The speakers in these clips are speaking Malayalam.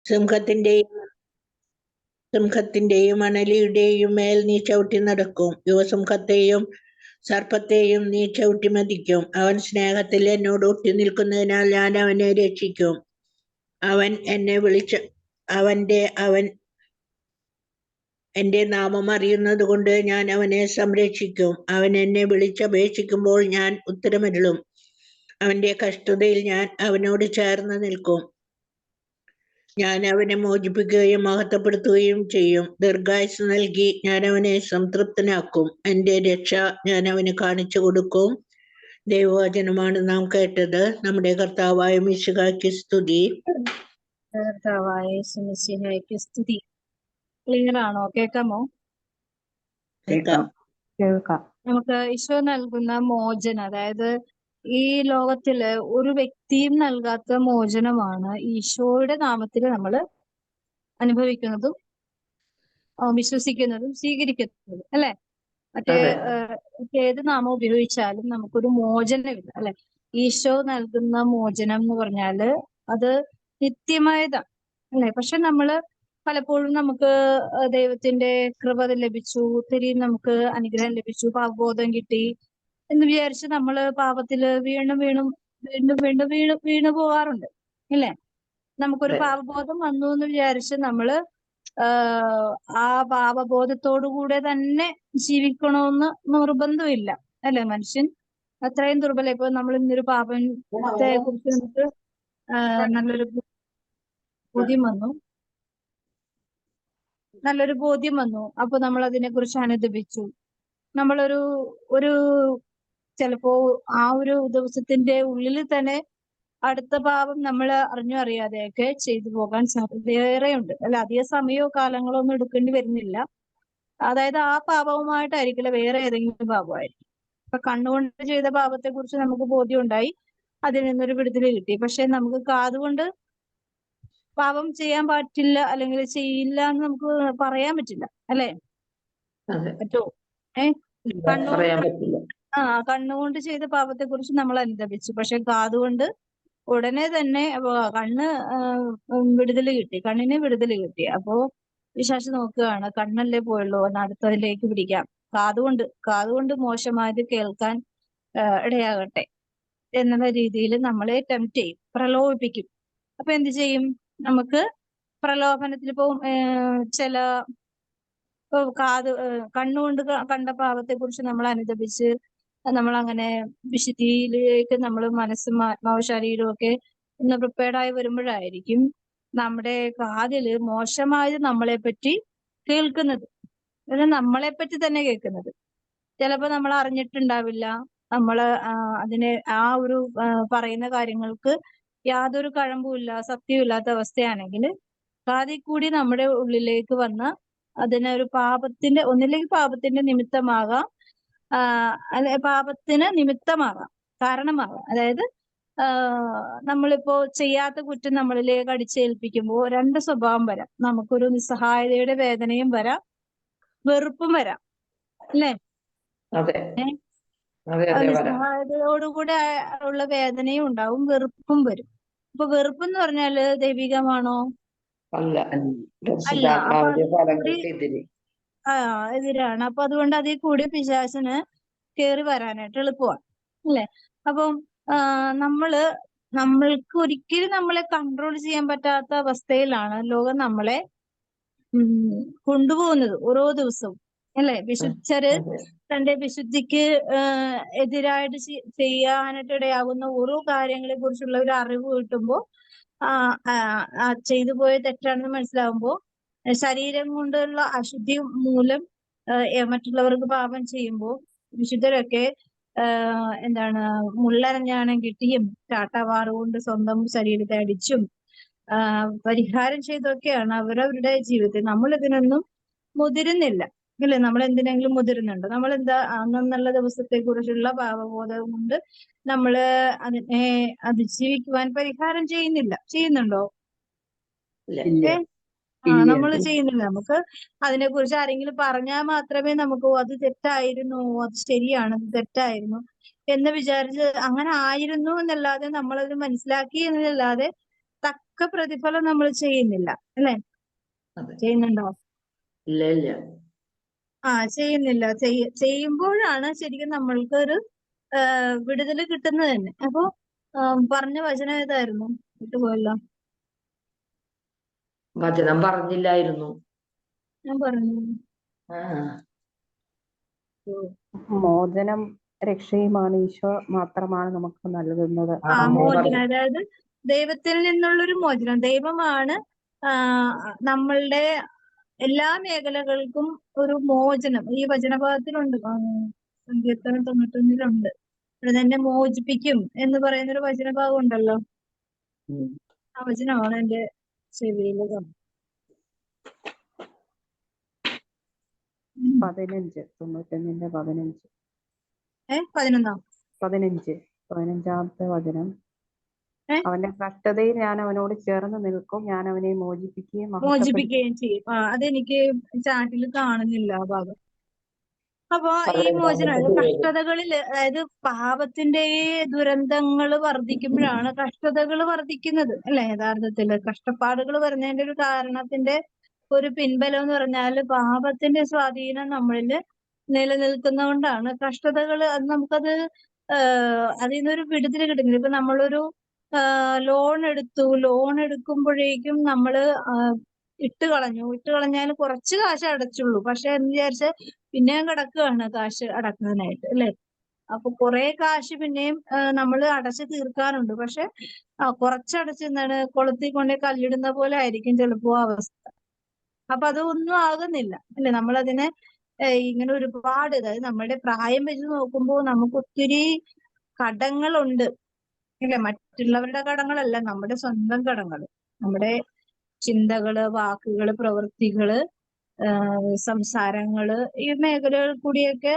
സിംഹത്തിന്റെയും അണലിയുടെയും മേൽ നീ ചവിട്ടി നടക്കും. യുവസിംഹത്തെയും സർപ്പത്തെയും നീ ചവിട്ടി മതിക്കും. അവൻ സ്നേഹത്തിൽ എന്നോട് ഒട്ടി നിൽക്കുന്നതിനാൽ ഞാൻ അവനെ രക്ഷിക്കും. അവൻ എന്റെ നാമം അറിയുന്നത് കൊണ്ട് ഞാൻ അവനെ സംരക്ഷിക്കും. അവൻ എന്നെ വിളിച്ചപേക്ഷിക്കുമ്പോൾ ഞാൻ ഉത്തരമരുളും. അവന്റെ കഷ്ടതയിൽ ഞാൻ അവനോട് ചേർന്ന് നിൽക്കും. ഞാൻ അവനെ മോചിപ്പിക്കുകയും മഹത്വപ്പെടുത്തുകയും ചെയ്യും. ദീർഘായുസ്സ് നൽകി ഞാൻ അവനെ സംതൃപ്തനാക്കും. എന്റെ രക്ഷ ഞാൻ അവന് കാണിച്ചു കൊടുക്കും. ദൈവവചനമാണ് നാം കേട്ടത്. നമ്മുടെ കർത്താവായ മിശിഹായ്ക്ക് സ്തുതി. കർത്താവായ മിശിഹായ്ക്ക് സ്തുതി. ക്ലിയർ ആണോ? കേൾക്കാമോ? കേൾക്കാം. നമുക്ക് ഈശോ നൽകുന്ന മോചനം, അതായത് ഈ ലോകത്തില് ഒരു വ്യക്തിയും നൽകാത്ത മോചനമാണ് ഈശോയുടെ നാമത്തിൽ നമ്മൾ അനുഭവിക്കുന്നതും വിശ്വസിക്കുന്നതും സ്വീകരിക്കുന്നതും, അല്ലെ? ഏത് നാമം ഉപയോഗിച്ചാലും നമുക്കൊരു മോചനമില്ല, അല്ലെ? ഈശോ നൽകുന്ന മോചനം എന്ന് പറഞ്ഞാല് അത് നിത്യമായതാണ്, അല്ലെ? പക്ഷെ നമ്മള് പലപ്പോഴും നമുക്ക് ദൈവത്തിന്റെ കൃപ ലഭിച്ചു, ഒത്തിരി നമുക്ക് അനുഗ്രഹം ലഭിച്ചു, പാപബോധം കിട്ടി എന്ന് വിചാരിച്ച് നമ്മള് പാപത്തില് വീണു പോകാറുണ്ട്, ഇല്ലേ? നമുക്കൊരു പാപബോധം വന്നു എന്ന് വിചാരിച്ച് നമ്മള് ആ പാപബോധത്തോടുകൂടെ തന്നെ ജീവിക്കണമെന്ന് നിർബന്ധമില്ല, അല്ലെ? മനുഷ്യൻ അത്രയും ദുർബല. ഇപ്പൊ നമ്മൾ ഇന്നൊരു പാപത്തെ കുറിച്ച് നമുക്ക് നല്ലൊരു ബോധ്യം വന്നു. അപ്പൊ നമ്മൾ അതിനെ കുറിച്ച് അനുദപിച്ചു. ഒരു ചിലപ്പോ ആ ഒരു ദിവസത്തിന്റെ ഉള്ളിൽ തന്നെ അടുത്ത പാപം നമ്മൾ അറിഞ്ഞോ അറിയാതെയൊക്കെ ചെയ്തു പോകാൻ സാധ്യതയേറെയുണ്ട്, അല്ല? അധിക സമയമോ കാലങ്ങളോ ഒന്നും എടുക്കേണ്ടി വരുന്നില്ല. അതായത് ആ പാപവുമായിട്ടായിരിക്കില്ല, വേറെ ഏതെങ്കിലും പാപമായിരിക്കും. ഇപ്പൊ കണ്ണുകൊണ്ട് ചെയ്ത പാപത്തെ കുറിച്ച് നമുക്ക് ബോധ്യം ഉണ്ടായി, അതിൽ നിന്നൊരു വിടുതൽ കിട്ടി. പക്ഷെ നമുക്ക് കാതുകൊണ്ട് പാപം ചെയ്യാൻ പറ്റില്ല, അല്ലെങ്കിൽ ചെയ്യില്ല എന്ന് നമുക്ക് പറയാൻ പറ്റില്ല, അല്ലെ? പറ്റുമോ? കണ്ണുകൊണ്ട് ചെയ്ത പാപത്തെ കുറിച്ച് നമ്മൾ അനുദപിച്ചു, പക്ഷെ കാതുകൊണ്ട് ഉടനെ തന്നെ കണ്ണിന് വിടുതൽ കിട്ടി. അപ്പോ പിശാച് നോക്കുകയാണ്, കണ്ണല്ലേ പോയുള്ളൂ, എന്ന് അടുത്തതിലേക്ക് പിടിക്കാം. കാതുകൊണ്ട് മോശമായത് കേൾക്കാൻ ഇടയാകട്ടെ എന്നുള്ള രീതിയിൽ നമ്മളെ ടെംപ്റ്റ് ചെയ്യും, പ്രലോഭിപ്പിക്കും. അപ്പൊ എന്ത് ചെയ്യും? നമുക്ക് പ്രലോഭനത്തിൽ കണ്ണുകൊണ്ട് കണ്ട പാപത്തെ കുറിച്ച് നമ്മൾ അനുദപിച്ച് നമ്മൾ അങ്ങനെ വിശുദ്ധിയിലേക്ക് നമ്മൾ മനസ്സും ആത്മാവ് ശരീരവും ഒക്കെ ഒന്ന് പ്രിപ്പയർഡായി വരുമ്പോഴായിരിക്കും നമ്മുടെ കാതില് മോശമായത് നമ്മളെ പറ്റി കേൾക്കുന്നത്, നമ്മളെപ്പറ്റി തന്നെ കേൾക്കുന്നത്. ചിലപ്പോ നമ്മൾ അറിഞ്ഞിട്ടുണ്ടാവില്ല, നമ്മള് അതിനെ പറയുന്ന കാര്യങ്ങൾക്ക് യാതൊരു കഴമ്പുമില്ല, സത്യമില്ലാത്ത അവസ്ഥയാണെങ്കിൽ കാതിൽ കൂടി നമ്മുടെ ഉള്ളിലേക്ക് വന്ന അതിനൊരു ഒന്നില്ലെങ്കിൽ പാപത്തിന്റെ നിമിത്തമാകാം, കാരണമാകാം. അതായത് നമ്മളിപ്പോ ചെയ്യാത്ത കുറ്റം നമ്മളിലേക്ക് അടിച്ചേൽപ്പിക്കുമ്പോൾ രണ്ട് സ്വഭാവം വരാം. നമുക്കൊരു നിസ്സഹായതയുടെ വേദനയും വരാം, വെറുപ്പും വരാം, അല്ലേ? നിസ്സഹായതയോടുകൂടെ ഉള്ള വേദനയും ഉണ്ടാവും, വെറുപ്പും വരും. അപ്പൊ വെറുപ്പ് എന്ന് പറഞ്ഞാല് ദൈവികമാണോ? അല്ല. എതിരാണ്. അപ്പൊ അതുകൊണ്ട് അതിൽ കൂടി പിശാചിന് കേറി വരാനായിട്ട് എളുപ്പമാണ്, അല്ലെ? അപ്പം നമ്മൾക്ക് ഒരിക്കലും നമ്മളെ കൺട്രോൾ ചെയ്യാൻ പറ്റാത്ത അവസ്ഥയിലാണ് ലോകം നമ്മളെ കൊണ്ടുപോകുന്നത് ഓരോ ദിവസവും, അല്ലെ? വിശുദ്ധര് തന്റെ വിശുദ്ധിക്ക് എതിരായിട്ട് ചെയ്യാനായിട്ട് ഇടയാകുന്ന ഓരോ കാര്യങ്ങളെ കുറിച്ചുള്ള ഒരു അറിവ് കിട്ടുമ്പോൾ, ചെയ്തു പോയ തെറ്റാണെന്ന് മനസ്സിലാവുമ്പോൾ, ശരീരം കൊണ്ടുള്ള അശുദ്ധി മൂലം മറ്റുള്ളവർക്ക് പാപം ചെയ്യുമ്പോൾ വിശുദ്ധരൊക്കെ മുള്ളരഞ്ഞാണം കിട്ടിയും ചാട്ടവാറുകൊണ്ട് സ്വന്തം ശരീരത്തെ അടിച്ചും പരിഹാരം ചെയ്തൊക്കെയാണ് അവരവരുടെ ജീവിതത്തിൽ. നമ്മൾ ഇതിനൊന്നും മുതിരുന്നില്ല, അല്ലെ? നമ്മൾ എന്തിനെങ്കിലും മുതിരുന്നുണ്ട്? നമ്മൾ അന്നുള്ള ദിവസത്തെ കുറിച്ചുള്ള പാപബോധം കൊണ്ട് നമ്മള് അതിനെ അതിജീവിക്കുവാൻ പരിഹാരം ചെയ്യുന്നുണ്ടോ? നമ്മൾ ചെയ്യുന്നില്ല. നമുക്ക് അതിനെ കുറിച്ച് ആരെങ്കിലും പറഞ്ഞാൽ മാത്രമേ നമുക്ക് അത് തെറ്റായിരുന്നു, അത് ശരിയാണ്, അത് തെറ്റായിരുന്നു എന്ന് വിചാരിച്ച് അങ്ങനെ ആയിരുന്നു എന്നല്ലാതെ നമ്മളത് മനസ്സിലാക്കി എന്നല്ലാതെ തക്ക തക്ക പ്രതിഫലം നമ്മൾ ചെയ്യുന്നില്ല, അല്ലെ? അതെ. ചെയ്യുന്നുണ്ടോ? ഇല്ല ഇല്ല. ചെയ്യുന്നില്ല. ചെയ്യുമ്പോഴാണ് ശരിക്കും നമ്മൾക്ക് ഒരു വിടുതൽ കിട്ടുന്നത് തന്നെ. അപ്പൊ പറഞ്ഞ വചനം ഏതായിരുന്നു? വിട്ടുപോയല്ലോ. വചനം പറഞ്ഞില്ലായിരുന്നു. ഞാൻ പറഞ്ഞു. മോചനം രക്ഷയുമാണ്, ഈശോ മാത്രമാണ് നമുക്ക് നൽകുന്നത്. മോചനം, അതായത് ദൈവത്തിൽ നിന്നുള്ളൊരു മോചനം. ദൈവമാണ് നമ്മളുടെ എല്ലാ മേഖലകൾക്കും ഒരു മോചനം. ഈ വചനഭാഗത്തിലുണ്ട്, സങ്കീർത്തനം 91 ഇവിടെ തന്നെ മോചിപ്പിക്കും എന്ന് പറയുന്നൊരു വചനഭാഗം ഉണ്ടല്ലോ. ആ വചനമാണ് എന്റെ ചെവിയിൽ 15, 91-ന്റെ 15. 15-ാമത്തെ വചനം. അവന്റെ കഷ്ടതയിൽ ഞാൻ അവനോട് ചേർന്ന് നിൽക്കും, ഞാൻ അവനെ മോചിപ്പിക്കുകയും ചെയ്യും. അതെനിക്ക് ചാറ്റിൽ കാണുന്നില്ല ആ ഭാഗം. അപ്പൊ ഈ മോചനം, കഷ്ടതകളിൽ, അതായത് പാപത്തിന്റെ ദുരന്തങ്ങൾ വർദ്ധിക്കുമ്പോഴാണ് കഷ്ടതകൾ വർദ്ധിക്കുന്നത്, അല്ലെ? യഥാർത്ഥത്തില് കഷ്ടപ്പാടുകൾ വരുന്നതിന്റെ ഒരു കാരണത്തിന്റെ ഒരു പിൻബലം എന്ന് പറഞ്ഞാല് പാപത്തിന്റെ സ്വാധീനം നമ്മളിൽ നിലനിൽക്കുന്നതുകൊണ്ടാണ് കഷ്ടതകൾ. അത് നമുക്കത് അതിൽ നിന്നൊരു വിടുതൽ കിട്ടുന്നില്ല. ഇപ്പൊ നമ്മളൊരു ലോൺ എടുക്കുമ്പോഴേക്കും നമ്മള് ഇട്ട് കളഞ്ഞാൽ കുറച്ച് കാശ് അടച്ചുള്ളൂ. പക്ഷെ എന്ന് വിചാരിച്ച് പിന്നെയും കിടക്കുകയാണ് കാശ് അടക്കുന്നതിനായിട്ട്, അല്ലെ? അപ്പൊ കുറെ കാശ് പിന്നെയും നമ്മൾ അടച്ചു തീർക്കാനുണ്ട്. പക്ഷെ കുറച്ചടച്ച് എന്താണ് കൊളുത്തി കൊണ്ടേ കല്ലിടുന്ന പോലെ ആയിരിക്കും ചിലപ്പോ അവസ്ഥ. അപ്പൊ അതൊന്നും ആകുന്നില്ല, അല്ലെ? നമ്മളതിനെ ഇങ്ങനെ ഒരുപാട്, അതായത് നമ്മുടെ പ്രായം വെച്ച് നോക്കുമ്പോൾ നമുക്ക് ഒത്തിരി കടങ്ങളുണ്ട്, ഇല്ല? മറ്റുള്ളവരുടെ കടങ്ങളല്ല, നമ്മുടെ സ്വന്തം കടങ്ങൾ, നമ്മുടെ ചിന്തകള്, വാക്കുകള്, പ്രവൃത്തികള്, സംസാരങ്ങള്, ഈ മേഖലകളിൽ കൂടിയൊക്കെ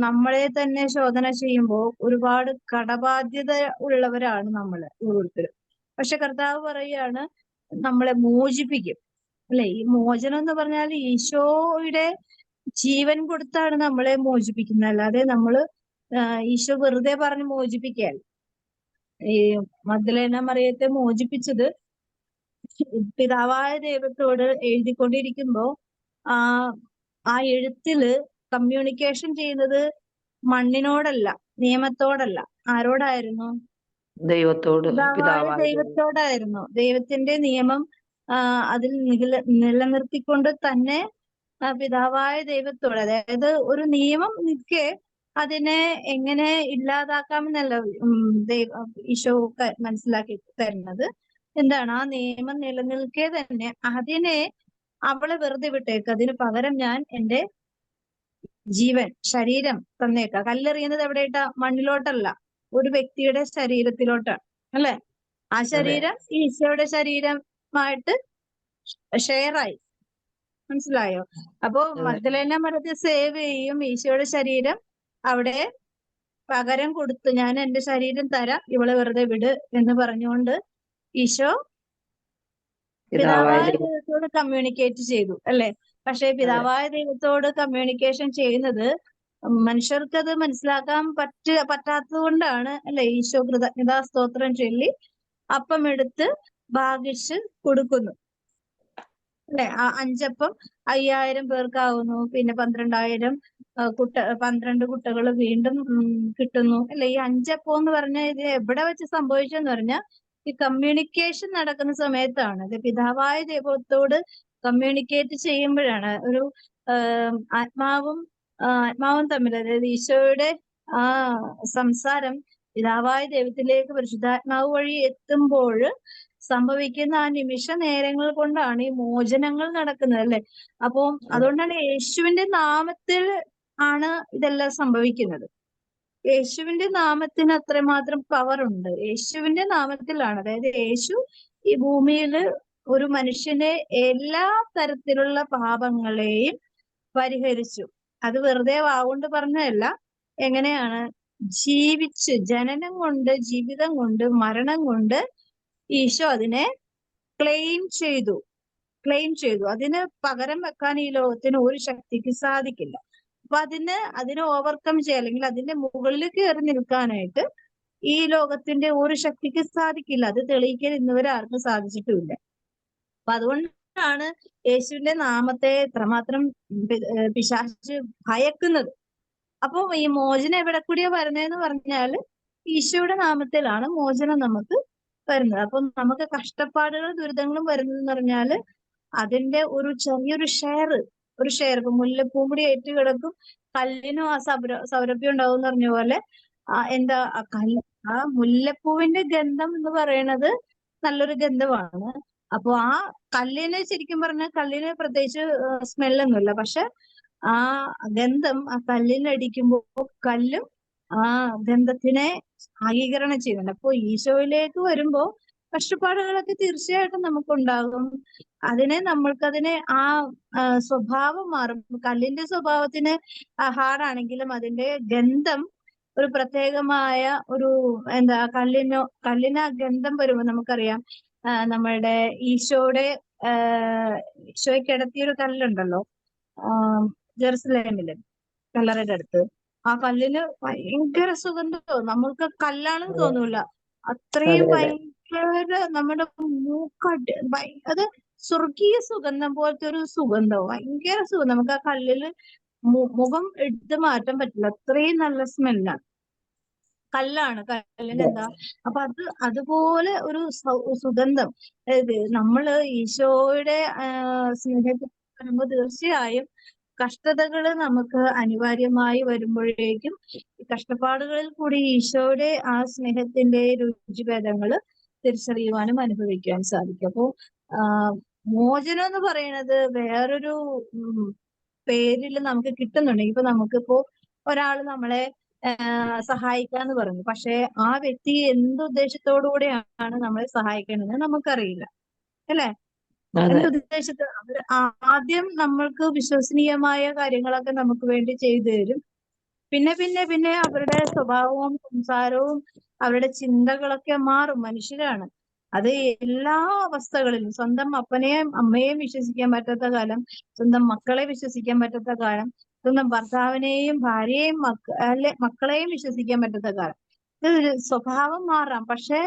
നമ്മളെ തന്നെ ശോധന ചെയ്യുമ്പോൾ ഒരുപാട് കടബാധ്യത ഉള്ളവരാണ് നമ്മൾ ഓരോരുത്തരും. പക്ഷെ കർത്താവ് പറയാണ് നമ്മളെ മോചിപ്പിക്കും, അല്ലെ? ഈ മോചനം എന്ന് പറഞ്ഞാൽ ഈശോയുടെ ജീവൻ കൊടുത്താണ് നമ്മളെ മോചിപ്പിക്കുന്നത്, അല്ലാതെ നമ്മള് ഈശോ വെറുതെ പറഞ്ഞ് മോചിപ്പിക്കുകയല്ല. ഈ മഗ്ദലേന മറിയത്തെ മോചിപ്പിച്ചത് പിതാവായ ദൈവത്തോട് എഴുതിക്കൊണ്ടിരിക്കുമ്പോ ആ എഴുത്തില് കമ്മ്യൂണിക്കേഷൻ ചെയ്യുന്നത് മണ്ണിനോടല്ല, നിയമത്തോടല്ല, ആരോടായിരുന്നു? പിതാവായ ദൈവത്തോടായിരുന്നു. ദൈവത്തിന്റെ നിയമം അതിൽ നിലനിർത്തിക്കൊണ്ട് തന്നെ പിതാവായ ദൈവത്തോട്, അതായത് ഒരു നിയമം നിൽക്കെ അതിനെ എങ്ങനെ ഇല്ലാതാക്കാമെന്നല്ല ഈശോ മനസ്സിലാക്കി തരുന്നത്. എന്താണ്? ആ നിയമം നിലനിൽക്കെ തന്നെ അതിനെ അവളെ വെറുതെ വിട്ടേക്ക്, അതിന് പകരം ഞാൻ എന്റെ ജീവൻ, ശരീരം തന്നേക്കാം. കല്ലെറിയുന്നത് എവിടെയിട്ടാ? മണ്ണിലോട്ടല്ല, ഒരു വ്യക്തിയുടെ ശരീരത്തിലോട്ടാണ്, അല്ലെ? ആ ശരീരം ഈശോയുടെ ശരീരമായിട്ട് ഷെയറായി. മനസ്സിലായോ? അപ്പോ മഗ്ദലേന മറിയത്തെ സേവ് ചെയ്യും. ഈശോയുടെ ശരീരം അവിടെ പകരം കൊടുത്തു, ഞാൻ എന്റെ ശരീരം തരാം, ഇവളെ വെറുതെ വിട് എന്ന് പറഞ്ഞുകൊണ്ട് ഈശോ പിതാവായ ദൈവത്തോട് കമ്മ്യൂണിക്കേറ്റ് ചെയ്തു, അല്ലെ? പക്ഷെ പിതാവായ ദൈവത്തോട് കമ്മ്യൂണിക്കേഷൻ ചെയ്യുന്നത് മനുഷ്യർക്കത് മനസ്സിലാക്കാൻ പറ്റാത്തത് കൊണ്ടാണ്, അല്ലെ? ഈശോ കൃതജ്ഞതാ സ്തോത്രം ചൊല്ലി അപ്പം എടുത്ത് ഭാഗിച്ച് കൊടുക്കുന്നു, അല്ലെ? 5 അപ്പം 5000 പേർക്കാവുന്നു. പിന്നെ 12,000 12 കുട്ടകൾ വീണ്ടും കിട്ടുന്നു, അല്ലെ? ഈ 5 അപ്പം എന്ന് പറഞ്ഞാൽ ഇത് എവിടെ വെച്ച് സംഭവിച്ചെന്ന് പറഞ്ഞാൽ ഈ കമ്മ്യൂണിക്കേഷൻ നടക്കുന്ന സമയത്താണ്. ഇത് പിതാവായ ദൈവത്തോട് കമ്മ്യൂണിക്കേറ്റ് ചെയ്യുമ്പോഴാണ് ഒരു ആത്മാവും തമ്മിൽ, അതായത് ഈശോയുടെ ആ സംസാരം പിതാവായ ദൈവത്തിലേക്ക് പരിശുദ്ധാത്മാവ് വഴി എത്തുമ്പോൾ സംഭവിക്കുന്ന ആ നിമിഷ നേരങ്ങൾ കൊണ്ടാണ് ഈ മോചനങ്ങൾ നടക്കുന്നത്, അല്ലെ? അപ്പോ അതുകൊണ്ടാണ് യേശുവിന്റെ നാമത്തിൽ ആണ് ഇതെല്ലാം സംഭവിക്കുന്നത്. യേശുവിന്റെ നാമത്തിന് അത്രമാത്രം പവർ ഉണ്ട്. യേശുവിന്റെ നാമത്തിലാണ്, അതായത് യേശു ഈ ഭൂമിയിൽ ഒരു മനുഷ്യനെ എല്ലാ തരത്തിലുള്ള പാപങ്ങളെയും പരിഹരിച്ചു. അത് വെറുതെ വാവുകൊണ്ട് പറഞ്ഞതല്ല. എങ്ങനെയാണ്? ജീവിച്ച്, ജനനം കൊണ്ട്, ജീവിതം കൊണ്ട്, മരണം കൊണ്ട് ഈശോ അതിനെ ക്ലെയിം ചെയ്തു. അതിന് പകരം വെക്കാൻ ഈ ലോകത്തിന് ഒരു ശക്തിക്ക് സാധിക്കില്ല. അപ്പൊ അതിനെ ഓവർകം ചെയ്യാൻ, അല്ലെങ്കിൽ അതിന്റെ മുകളിൽ കയറി നിൽക്കാനായിട്ട് ഈ ലോകത്തിന്റെ ഒരു ശക്തിക്ക് സാധിക്കില്ല. അത് തെളിയിക്കാൻ ഇന്നുവരെ ആർക്കും സാധിച്ചിട്ടുമില്ല. അപ്പൊ അതുകൊണ്ടാണ് യേശുവിന്റെ നാമത്തെ എത്രമാത്രം പിശാച് ഭയക്കുന്നത്. അപ്പൊ ഈ മോചനം എവിടെ കൂടിയാ വരുന്നതെന്ന് പറഞ്ഞാല് ഈശോയുടെ നാമത്തിലാണ് മോചനം നമുക്ക് വരുന്നത്. അപ്പൊ നമുക്ക് കഷ്ടപ്പാടുകളും ദുരിതങ്ങളും വരുന്നതെന്ന് പറഞ്ഞാല് അതിന്റെ ഒരു ചെറിയൊരു ഷെയർ ഇപ്പൊ മുല്ലപ്പൂ കൂടി ഏറ്റ് കിടക്കും കല്ലിനും ആ സൗരഭ്യം ഉണ്ടാവും എന്ന് പറഞ്ഞ പോലെ ആ മുല്ലപ്പൂവിന്റെ ഗന്ധം എന്ന് പറയുന്നത് നല്ലൊരു ഗന്ധമാണ്. അപ്പൊ ആ കല്ലിന് ശരിക്കും പറഞ്ഞാൽ കല്ലിന് പ്രത്യേകിച്ച് സ്മെല്ലൊന്നുമില്ല. പക്ഷെ ആ ഗന്ധം ആ കല്ലിനടിക്കുമ്പോൾ കല്ലും ആ ഗന്ധത്തിനെ ആഗീകരണം ചെയ്യുന്നുണ്ട്. അപ്പൊ ഈശോയിലേക്ക് വരുമ്പോ കഷ്ടപ്പാടുകളൊക്കെ തീർച്ചയായിട്ടും നമുക്കുണ്ടാകും. നമ്മൾക്കതിനെ ആ സ്വഭാവം മാറും. കല്ലിന്റെ സ്വഭാവത്തിന് ഹാർഡാണെങ്കിലും അതിന്റെ ഗന്ധം ഒരു പ്രത്യേകമായ ഒരു കല്ലിന് ആ ഗന്ധം വരുമ്പോ നമുക്കറിയാം. നമ്മളുടെ ഈശോയെ കിടത്തിയൊരു കല്ലുണ്ടല്ലോ ജെറുസലേമില് കല്ലറയുടെ അടുത്ത്. ആ കല്ലിന് ഭയങ്കര സുഗന്ധം, നമ്മൾക്ക് കല്ലാണെന്ന് തോന്നൂല. അത്രയും ഭയങ്കര നമ്മുടെ അത് സ്വർഗീയ സുഗന്ധം പോലത്തെ ഒരു സുഗന്ധം, ഭയങ്കര സുഗന്ധം. നമുക്ക് ആ കല്ലില് മുഖം എടുത്ത് മാറ്റാൻ പറ്റില്ല, അത്രയും നല്ല സ്മെല്ലാണ്. കല്ലിന് എന്താ. അപ്പൊ അതുപോലെ ഒരു സുഗന്ധം. നമ്മള് ഈശോയുടെ സ്നേഹത്തിൽ വരുമ്പോ തീർച്ചയായും കഷ്ടതകള് നമുക്ക് അനിവാര്യമായി വരുമ്പോഴേക്കും കഷ്ടപ്പാടുകളിൽ കൂടി ഈശോയുടെ ആ സ്നേഹത്തിന്റെ രുചിഭേദങ്ങള് തിരിച്ചറിയുവാനും അനുഭവിക്കുവാനും സാധിക്കും. അപ്പോ മോചനം എന്ന് പറയുന്നത് വേറൊരു പേരിൽ നമുക്ക് കിട്ടുന്നുണ്ടെങ്കിൽ, ഇപ്പൊ നമുക്കിപ്പോ ഒരാള് നമ്മളെ സഹായിക്കാന്ന് പറഞ്ഞു, പക്ഷെ ആ വ്യക്തി എന്തുദ്ദേശത്തോടു കൂടെയാണ് നമ്മളെ സഹായിക്കേണ്ടത് നമുക്കറിയില്ല, അല്ലെ? എന്തുദ്ദേശത്ത് ആദ്യം നമ്മൾക്ക് വിശ്വസനീയമായ കാര്യങ്ങളൊക്കെ നമുക്ക് വേണ്ടി ചെയ്തു തരും. പിന്നെ അവരുടെ സ്വഭാവവും സംസാരവും അവരുടെ ചിന്തകളൊക്കെ മാറും. മനുഷ്യരാണ്, അത് എല്ലാ അവസ്ഥകളിലും. സ്വന്തം അപ്പനെയും അമ്മയെയും വിശ്വസിക്കാൻ പറ്റാത്ത കാലം, സ്വന്തം മക്കളെ വിശ്വസിക്കാൻ പറ്റാത്ത കാലം, സ്വന്തം ഭർത്താവിനെയും ഭാര്യയെയും മക്കളെയും വിശ്വസിക്കാൻ പറ്റാത്ത കാലം. ഇത് സ്വഭാവം മാറാം, പക്ഷെ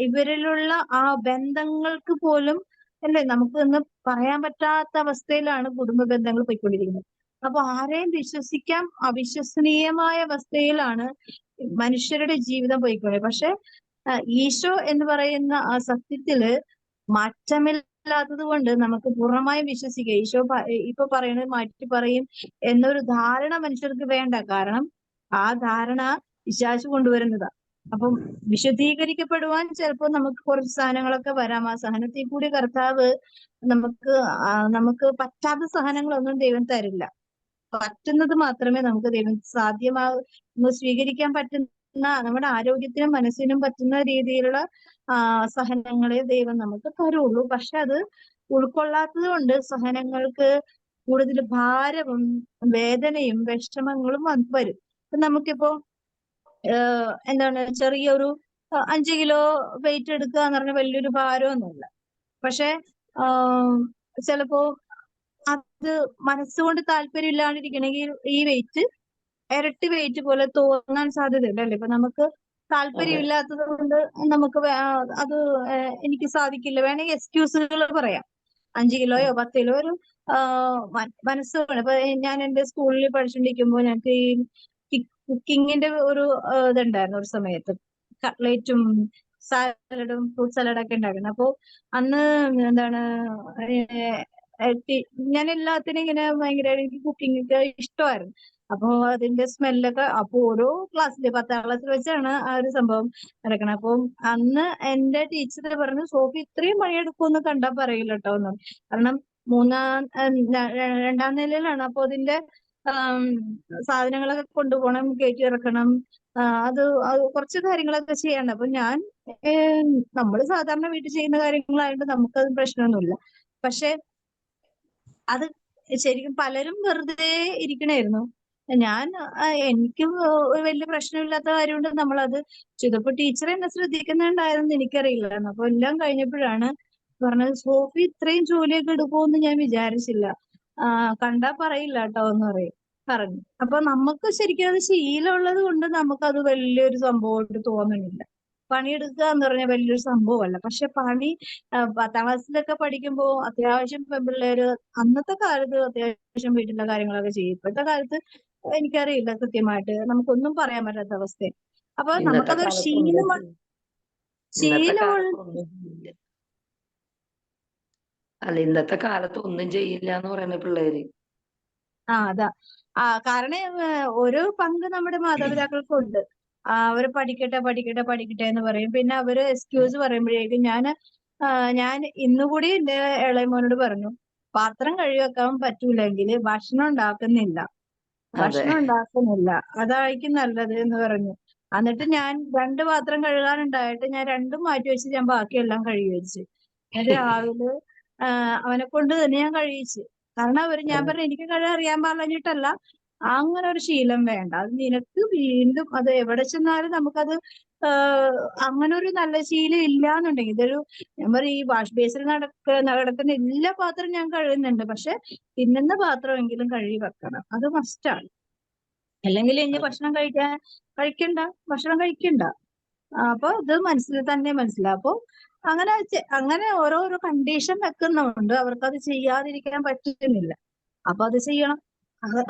ഇവരിലുള്ള ആ ബന്ധങ്ങൾക്ക് പോലും അല്ലേ നമുക്ക് ഇന്ന് പറയാൻ പറ്റാത്ത അവസ്ഥയിലാണ് കുടുംബ ബന്ധങ്ങൾ പോയിക്കൊണ്ടിരിക്കുന്നത്. അപ്പൊ ആരെയും വിശ്വസിക്കാൻ അവിശ്വസനീയമായ അവസ്ഥയിലാണ് മനുഷ്യരുടെ ജീവിതം പോയിക്കൊണ്ടിരിക്കുന്നത്. പക്ഷെ ഈശോ എന്ന് പറയുന്ന ആ സത്യത്തില് മാറ്റമില്ലാത്തത് കൊണ്ട് നമുക്ക് പൂർണ്ണമായും വിശ്വസിക്കാം. ഈശോ ഇപ്പൊ പറയുന്നത് മാറ്റി പറയും എന്നൊരു ധാരണ മനുഷ്യർക്ക് വേണ്ട. കാരണം ആ ധാരണ പിശാച് കൊണ്ടുവരുന്നതാ. അപ്പം വിശുദ്ധീകരിക്കപ്പെടുവാൻ ചിലപ്പോൾ നമുക്ക് കുറച്ച് സഹനങ്ങളൊക്കെ വരാം. ആ സഹനത്തിൽ കൂടി കർത്താവ് നമുക്ക് പറ്റാത്ത സഹനങ്ങളൊന്നും ദൈവം തരില്ല. പറ്റുന്നത് മാത്രമേ നമുക്ക് ദൈവം സ്വീകരിക്കാൻ പറ്റുന്ന, നമ്മുടെ ആരോഗ്യത്തിനും മനസ്സിനും പറ്റുന്ന രീതിയിലുള്ള സഹനങ്ങളെ ദൈവം നമുക്ക് തരുള്ളൂ. പക്ഷെ അത് ഉൾക്കൊള്ളാത്തത് കൊണ്ട് സഹനങ്ങൾക്ക് കൂടുതൽ ഭാരവും വേദനയും വിഷമങ്ങളും വരും. നമുക്കിപ്പോ ചെറിയൊരു 5 കിലോ വെയിറ്റ് എടുക്കുക എന്ന് പറഞ്ഞാൽ വലിയൊരു ഭാരമൊന്നുമില്ല. പക്ഷെ ചിലപ്പോ അത് മനസ്സുകൊണ്ട് താല്പര്യം ഇല്ലാണ്ടിരിക്കണമെങ്കിൽ ഈ വെയിറ്റ് ഇരട്ടി വെയിറ്റ് പോലെ തോന്നാൻ സാധ്യതയുണ്ട്, അല്ലേ? ഇപ്പൊ നമുക്ക് താല്പര്യമില്ലാത്തത് കൊണ്ട് നമുക്ക് അത് എനിക്ക് സാധിക്കില്ല, വേണമെങ്കിൽ എക്സ്ക്യൂസുകൾ പറയാം. 5 കിലോയോ 10 കിലോ ഒരു മനസ്സുകൊണ്ട്. ഇപ്പൊ ഞാൻ എന്റെ സ്കൂളിൽ പഠിച്ചുകൊണ്ടിരിക്കുമ്പോൾ ഞങ്ങൾക്ക് ഈ കുക്കിങ്ങിന്റെ ഒരു ഇതുണ്ടായിരുന്നു. ഒരു സമയത്ത് കട്ട്ലേറ്റും സാലഡും ഫ്രൂട്ട് സലാഡൊക്കെ ഉണ്ടായിരുന്നു. അപ്പൊ അന്ന് ഞാൻ എല്ലാത്തിനും ഇങ്ങനെ ഭയങ്കര, എനിക്ക് കുക്കിംഗ് ഒക്കെ ഇഷ്ടമായിരുന്നു. അപ്പൊ അതിന്റെ സ്മെല്ലൊക്കെ, അപ്പൊ ഓരോ ക്ലാസ്സില് 10ാം ക്ലാസ്സിൽ വെച്ചാണ് ആ ഒരു സംഭവം നടക്കണം. അപ്പം അന്ന് എന്റെ ടീച്ചർ പറഞ്ഞു, സോഫി ഇത്രയും പണിയെടുക്കുമെന്ന് കണ്ടാ പറയില്ല കേട്ടോ എന്ന്. കാരണം 2ാം നിലയിലാണ്. അപ്പൊ അതിന്റെ സാധനങ്ങളൊക്കെ കൊണ്ടുപോകണം, കയറ്റി ഇറക്കണം, അത് കുറച്ച് കാര്യങ്ങളൊക്കെ ചെയ്യണം. അപ്പൊ നമ്മൾ സാധാരണ വീട്ടിൽ ചെയ്യുന്ന കാര്യങ്ങളായതുകൊണ്ട് നമുക്കത് പ്രശ്നമൊന്നുമില്ല. പക്ഷെ അത് ശരിക്കും പലരും വെറുതെ ഇരിക്കണായിരുന്നു. എനിക്ക് വലിയ പ്രശ്നമില്ലാത്ത കാര്യമുണ്ട് നമ്മളത് ചെയ്തപ്പോ ടീച്ചർ എന്നെ ശ്രദ്ധിക്കുന്നുണ്ടായിരുന്നു എനിക്കറിയില്ലായിരുന്നു. അപ്പൊ എല്ലാം കഴിഞ്ഞപ്പോഴാണ് പറഞ്ഞത്, സോഫി ഇത്രയും ജോലിയൊക്കെ എടുക്കുമെന്ന് ഞാൻ വിചാരിച്ചില്ല, കണ്ടാ പറയില്ല കേട്ടോ എന്ന് പറയും. പറഞ്ഞു. അപ്പൊ നമുക്ക് ശരിക്കും അത് ശീലമുള്ളത് കൊണ്ട് നമുക്കത് വലിയൊരു സംഭവമായിട്ട് തോന്നുന്നില്ല. പണിയെടുക്കുക എന്ന് പറഞ്ഞാൽ വലിയൊരു സംഭവമല്ല. പക്ഷെ പണി 10ാം ക്ലാസ്സിലൊക്കെ പഠിക്കുമ്പോ അത്യാവശ്യം പെൺപിള്ളേര് അന്നത്തെ കാലത്ത് അത്യാവശ്യം വീട്ടിലെ കാര്യങ്ങളൊക്കെ ചെയ്യും. ഇപ്പോഴത്തെ കാലത്ത് എനിക്കറിയില്ല കൃത്യമായിട്ട്, നമുക്കൊന്നും പറയാൻ പറ്റാത്ത അവസ്ഥ. അപ്പൊ ഇന്നത്തെ നമുക്കതൊരു കാലത്ത് ഒന്നും ശീലമാണ്. ഇന്നത്തെ ശീലമുള്ള കാലത്ത് ഒന്നും ചെയ്യില്ല. അല്ല, ഇന്നത്തെ കാലത്ത് ഒന്നും ചെയ്യില്ല എന്ന് പറയുന്ന പിള്ളേര്. അതാ. കാരണം ഒരു പങ്ക് നമ്മുടെ മാതാപിതാക്കൾക്കുണ്ട്. അവര് പഠിക്കട്ടെ പഠിക്കട്ടെ പഠിക്കട്ടെ എന്ന് പറയും. പിന്നെ അവര് എക്സ്ക്യൂസ് പറയുമ്പോഴേക്കും ഞാൻ ഇന്നുകൂടി എന്റെ ഇളയ മോനോട് പറഞ്ഞു, പാത്രം കഴുകി വെക്കാൻ പറ്റൂലെങ്കിൽ ഭക്ഷണം ഉണ്ടാക്കുന്നില്ല, അതെ, അതായിരിക്കും നല്ലത് എന്ന് പറഞ്ഞു. എന്നിട്ട് ഞാൻ 2 പാത്രം കഴുകാനുണ്ടായിട്ട് ഞാൻ 2ഉം മാറ്റി വെച്ച് ഞാൻ ബാക്കിയെല്ലാം കഴുകി വെച്ച്. എന്നിട്ട് രാവിലെ അവനെ കൊണ്ട് തന്നെ ഞാൻ കഴിയിച്ചു. കാരണം ഞാൻ പറഞ്ഞു, എനിക്ക് കഴുകാൻ അറിയാൻ പാടില്ലാഞ്ഞിട്ടല്ല, അങ്ങനെ ഒരു ശീലം വേണ്ട. അത് നിനക്ക് വീണ്ടും അത് എവിടെ ചെന്നാലും നമുക്കത് അങ്ങനെ ഒരു നല്ല ശീലം ഇല്ലാന്നുണ്ടെങ്കിൽ ഞാൻ പറയും, ഈ വാഷ് ബേസിൽ നടക്കുന്ന എല്ലാ പാത്രവും ഞാൻ കഴുകുന്നുണ്ട്, പക്ഷെ തിന്നുന്ന പാത്രമെങ്കിലും കഴുകി വെക്കണം. അത് മസ്റ്റാണ്. അല്ലെങ്കിൽ ഇനി ഭക്ഷണം കഴിക്കണ്ട. അപ്പൊ ഇത് മനസ്സിലാവും. അപ്പൊ അങ്ങനെ ഓരോരോ കണ്ടീഷൻ വെക്കുന്നുണ്ട്. അവർക്കത് ചെയ്യാതിരിക്കാൻ പറ്റുന്നില്ല. അപ്പൊ അത് ചെയ്യണം.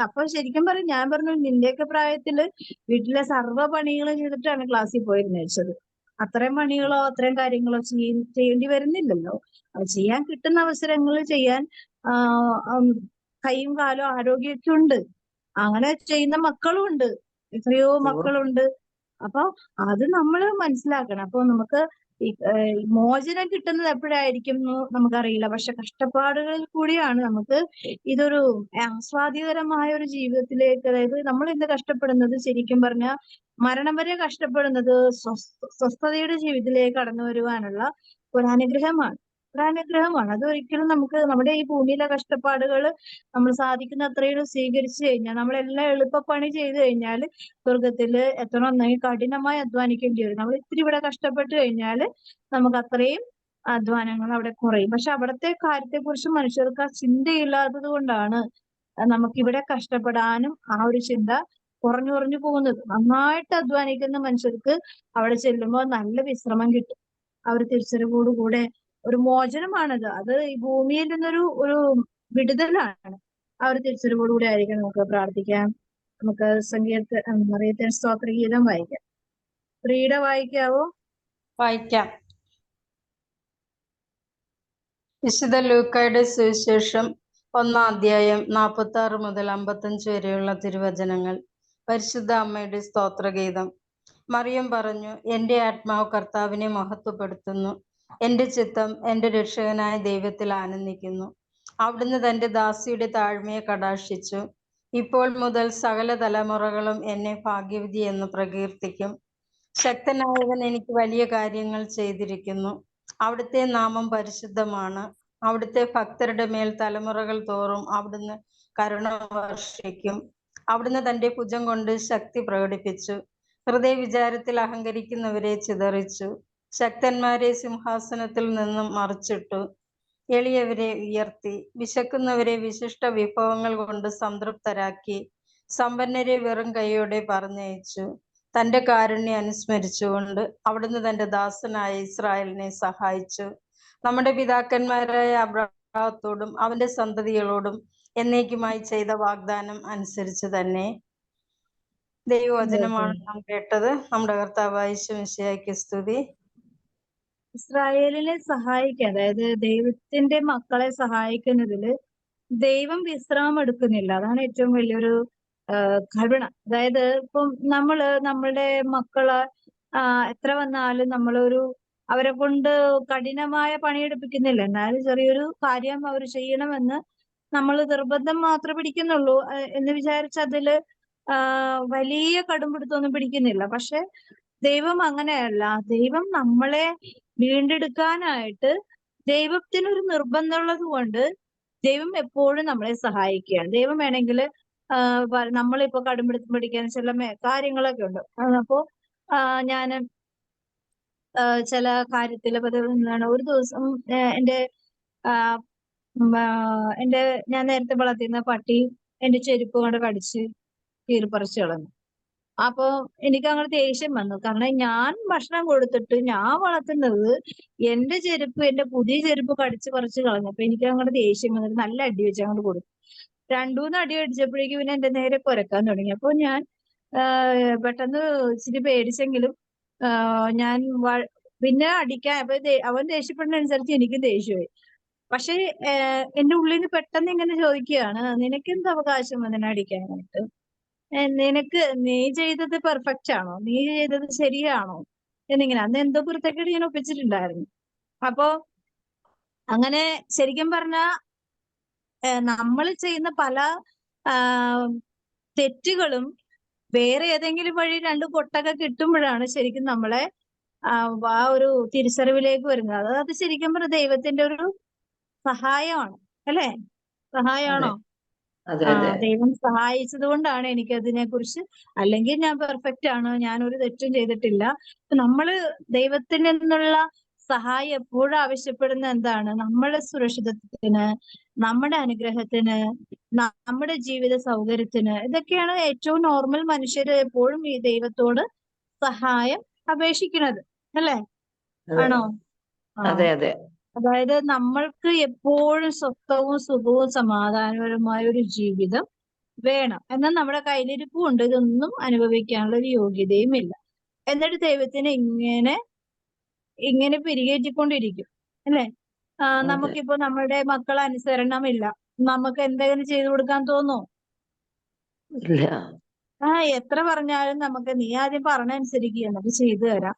അപ്പൊ ശരിക്കും ഞാൻ പറഞ്ഞു, നിന്റെയൊക്കെ പ്രായത്തില് വീട്ടിലെ സർവ്വ പണികളും ചെയ്തിട്ടാണ് ക്ലാസ്സിൽ പോയിരുന്നത്. അത്രയും പണികളോ അത്രയും കാര്യങ്ങളോ ചെയ്യേണ്ടി വരുന്നില്ലല്ലോ. അത് ചെയ്യാൻ കിട്ടുന്ന അവസരങ്ങളിൽ ചെയ്യാൻ കൈയും കാലും ആരോഗ്യമൊക്കെ ഉണ്ട്. അങ്ങനെ ചെയ്യുന്ന മക്കളും ഉണ്ട്, എത്രയോ മക്കളുണ്ട്. അപ്പൊ അത് നമ്മൾ മനസ്സിലാക്കണം. അപ്പൊ നമുക്ക് ഈ മോചനം കിട്ടുന്നത് എപ്പോഴായിരിക്കും നമുക്കറിയില്ല. പക്ഷെ കഷ്ടപ്പാടുകളിൽ കൂടിയാണ് നമുക്ക് ഇതൊരു ആസ്വാദ്യകരമായ ഒരു ജീവിതത്തിലേക്ക്, അതായത് നമ്മൾ ഇന്ന് കഷ്ടപ്പെടുന്നത് ശരിക്കും പറഞ്ഞാൽ മരണം വരെ കഷ്ടപ്പെടുന്നത് സ്വസ്ഥതയുടെ ജീവിതത്തിലേക്ക് കടന്നു വരുവാനുള്ള ഒരനുഗ്രഹമാണ്. അത് ഒരിക്കലും നമുക്ക് നമ്മുടെ ഈ ഭൂമിയിലെ കഷ്ടപ്പാടുകൾ നമ്മൾ സാധിക്കുന്ന അത്രയും സ്വീകരിച്ചു കഴിഞ്ഞാൽ, നമ്മളെല്ലാം എളുപ്പപ്പണി ചെയ്തു കഴിഞ്ഞാൽ സ്വർഗത്തില് എത്തണമെന്നെങ്കിൽ കഠിനമായി അധ്വാനിക്കേണ്ടി വരും. നമ്മൾ ഇത്തിരി ഇവിടെ കഷ്ടപ്പെട്ട് കഴിഞ്ഞാൽ നമുക്ക് അത്രയും അധ്വാനങ്ങൾ അവിടെ കുറയും. പക്ഷെ അവിടുത്തെ കാര്യത്തെക്കുറിച്ച് മനുഷ്യർക്ക് ആ ചിന്തയില്ലാത്തത് കൊണ്ടാണ് നമുക്കിവിടെ കഷ്ടപ്പെടാനും ആ ഒരു ചിന്ത കുറഞ്ഞു പോകുന്നത്. നന്നായിട്ട് അധ്വാനിക്കുന്ന മനുഷ്യർക്ക് അവിടെ ചെല്ലുമ്പോൾ നല്ല വിശ്രമം കിട്ടും. ആ ഒരു തിരിച്ചറിവോടുകൂടെ ഒരു മോചനമാണത്. അത് ഈ ഭൂമിയിൽ നിന്നൊരു വിടുതലാണ്. ആ ഒരു തിരിച്ചറിവോടുകൂടി ആയിരിക്കും നമുക്ക് പ്രാർത്ഥിക്കാം. നമുക്ക് മറിയത്തിന് സ്തോത്രഗീതം വായിക്കാം. പ്രിയുടെ വായിക്കാവോ? വായിക്കാം. വിശുദ്ധ ലൂക്കായുടെ സുവിശേഷം 1-ാം അധ്യായം 46 മുതൽ 55 വരെയുള്ള തിരുവചനങ്ങൾ. പരിശുദ്ധ അമ്മയുടെ സ്തോത്രഗീതം. മറിയം പറഞ്ഞു, എൻ്റെ ആത്മാവ് കർത്താവിനെ മഹത്വപ്പെടുത്തുന്നു. എൻ്റെ ചിത്തം എൻ്റെ രക്ഷകനായ ദൈവത്തിൽ ആനന്ദിക്കുന്നു. അവിടുന്ന് തൻ്റെ ദാസിയുടെ താഴ്മയെ കടാക്ഷിച്ചു. ഇപ്പോൾ മുതൽ സകല തലമുറകളും എന്നെ ഭാഗ്യവതി എന്ന് പ്രകീർത്തിക്കും. ശക്തനായവൻ എനിക്ക് വലിയ കാര്യങ്ങൾ ചെയ്തിരിക്കുന്നു. അവിടുത്തെ നാമം പരിശുദ്ധമാണ്. അവിടുത്തെ ഭക്തരുടെ മേൽ തലമുറകൾ തോറും അവിടുന്ന് കരുണ വർഷിക്കും. അവിടുന്ന് തൻ്റെ ഭുജം കൊണ്ട് ശക്തി പ്രകടിപ്പിച്ചു. ഹൃദയവിചാരത്തിൽ അഹങ്കരിക്കുന്നവരെ ചിതറിച്ചു. ശക്തന്മാരെ സിംഹാസനത്തിൽ നിന്നും മറിച്ചിട്ടു. എളിയവരെ ഉയർത്തി. വിശക്കുന്നവരെ വിശിഷ്ട വിഭവങ്ങൾ കൊണ്ട് സംതൃപ്തരാക്കി. സമ്പന്നരെ വെറും കൈയോടെ പറഞ്ഞയച്ചു. തൻ്റെ കാരുണ്യം അനുസ്മരിച്ചുകൊണ്ട് അവിടുന്ന് തൻ്റെ ദാസനായ ഇസ്രായേലിനെ സഹായിച്ചു. നമ്മുടെ പിതാക്കന്മാരായ അബ്രാഹത്തോടും അവന്റെ സന്തതികളോടും എന്നേക്കുമായി ചെയ്ത വാഗ്ദാനം അനുസരിച്ച് തന്നെ. ദൈവവചനമാണ് നാം കേട്ടത്. നമ്മുടെ കർത്താവായ യേശു മിശിഹായ്ക്ക് സ്തുതി. ഇസ്രായേലിനെ സഹായിക്കുക, അതായത് ദൈവത്തിന്റെ മക്കളെ സഹായിക്കുന്നതില് ദൈവം വിശ്രമം എടുക്കുന്നില്ല. അതാണ് ഏറ്റവും വലിയൊരു കരുണ. അതായത് ഇപ്പം നമ്മളുടെ മക്കള് എത്ര വന്നാലും അവരെ കൊണ്ട് കഠിനമായ പണിയെടുപ്പിക്കുന്നില്ല. എന്നാലും ചെറിയൊരു കാര്യം അവർ ചെയ്യണമെന്ന് നമ്മൾ നിർബന്ധം മാത്രമേ പിടിക്കുന്നുള്ളൂ എന്ന് വിചാരിച്ച് അതില് വലിയ കടുംപിടുത്തമൊന്നും പിടിക്കുന്നില്ല. പക്ഷെ ദൈവം അങ്ങനെയല്ല. ദൈവം നമ്മളെ വീണ്ടെടുക്കാനായിട്ട് ദൈവത്തിനൊരു നിർബന്ധമുള്ളത് കൊണ്ട് ദൈവം എപ്പോഴും നമ്മളെ സഹായിക്കുകയാണ്. ദൈവം വേണമെങ്കിൽ നമ്മളിപ്പോ കടുംപിടുത്തം പിടിക്കാൻ ചില കാര്യങ്ങളൊക്കെ ഉണ്ട്. അപ്പോ ഞാൻ ചില കാര്യത്തില് ഒരു ദിവസം ഞാൻ നേരത്തെ വളർത്തിയിരുന്ന പട്ടി എന്റെ ചെരുപ്പ് കൊണ്ട് കടിച്ച് കീറിപ്പറിച്ച് കളഞ്ഞു. അപ്പൊ എനിക്ക് അങ്ങനെ ദേഷ്യം വന്നു. കാരണം ഞാൻ ഭക്ഷണം കൊടുത്തിട്ട് ഞാൻ വളർത്തുന്നത് എന്റെ ചെരുപ്പ്, എന്റെ പുതിയ ചെരുപ്പ് കടിച്ച് പറിച്ച് കളഞ്ഞു. അപ്പൊ എനിക്ക് അങ്ങനെ ദേഷ്യം വന്നിട്ട് നല്ല അടി വെച്ച് അങ്ങോട്ട് കൊടുത്തു. 2-3 അടി അടിച്ചപ്പോഴേക്കും പിന്നെ എന്റെ നേരെ കുരക്കാൻ തുടങ്ങി. അപ്പൊ ഞാൻ പെട്ടെന്ന് ഇച്ചിരി പേടിച്ചെങ്കിലും ഞാൻ പിന്നെ അടിക്കാൻ അപ്പൊ അവൻ ദേഷ്യപ്പെടുന്നതനുസരിച്ച് എനിക്കും ദേഷ്യമായി. പക്ഷെ എന്റെ ഉള്ളിൽ നിന്ന് പെട്ടെന്ന് ഇങ്ങനെ ചോദിക്കുകയാണ്, നിനക്കെന്ത് അവകാശം അതിനെ അടിക്കാനായിട്ട്? നിനക്ക് നീ ചെയ്തത് പെർഫെക്റ്റ് ആണോ? നീ ചെയ്തത് ശരിയാണോ? എന്നിങ്ങനെ അന്ന് എന്തോ കുരുത്തക്കേട് ഞാൻ ഒപ്പിച്ചിട്ടുണ്ടായിരുന്നു. അപ്പോ അങ്ങനെ ശരിക്കും പറഞ്ഞ നമ്മൾ ചെയ്യുന്ന പല തെറ്റുകളും വേറെ ഏതെങ്കിലും വഴി 2 കൊട്ടൊക്കെ കിട്ടുമ്പോഴാണ് ശരിക്കും നമ്മളെ ആ ഒരു തിരിച്ചറിവിലേക്ക് വരുന്നത്. അത് ശരിക്കും പറഞ്ഞ ദൈവത്തിന്റെ ഒരു സഹായമാണ്, അല്ലേ? സഹായമാണോ? ദൈവം സഹായിച്ചത് കൊണ്ടാണ് എനിക്ക് അതിനെ കുറിച്ച്, അല്ലെങ്കിൽ ഞാൻ പെർഫെക്റ്റ് ആണ്, ഞാൻ ഒരു തെറ്റും ചെയ്തിട്ടില്ല. നമ്മള് ദൈവത്തിൽ നിന്നുള്ള സഹായം എപ്പോഴും ആവശ്യപ്പെടുന്ന എന്താണ്? നമ്മുടെ സുരക്ഷിതത്വത്തിന്, നമ്മുടെ അനുഗ്രഹത്തിന്, നമ്മുടെ ജീവിത സൗകര്യത്തിന്. ഇതൊക്കെയാണ് ഏറ്റവും നോർമൽ മനുഷ്യര് എപ്പോഴും ഈ ദൈവത്തോട് സഹായം അപേക്ഷിക്കുന്നത്, അല്ലേ? ആണോ? അതായത് നമ്മൾക്ക് എപ്പോഴും സ്വസ്ഥവും സുഖവും സമാധാനപരമായ ഒരു ജീവിതം വേണം. എന്നാൽ നമ്മുടെ കയ്യിലിരിപ്പും ഉണ്ട്, ഇതൊന്നും അനുഭവിക്കാനുള്ള ഒരു യോഗ്യതയും ഇല്ല. എന്നിട്ട് ദൈവത്തിന് ഇങ്ങനെ പിരികേറ്റിക്കൊണ്ടിരിക്കും, അല്ലേ? നമുക്കിപ്പോ നമ്മുടെ മക്കളെ അനുസരണമില്ല, നമുക്ക് എന്തെങ്കിലും ചെയ്തു കൊടുക്കാൻ തോന്നോ? എത്ര പറഞ്ഞാലും നമുക്ക് നീ ആദ്യം പറഞ്ഞനുസരിക്കുക, നമുക്ക് ചെയ്തു തരാം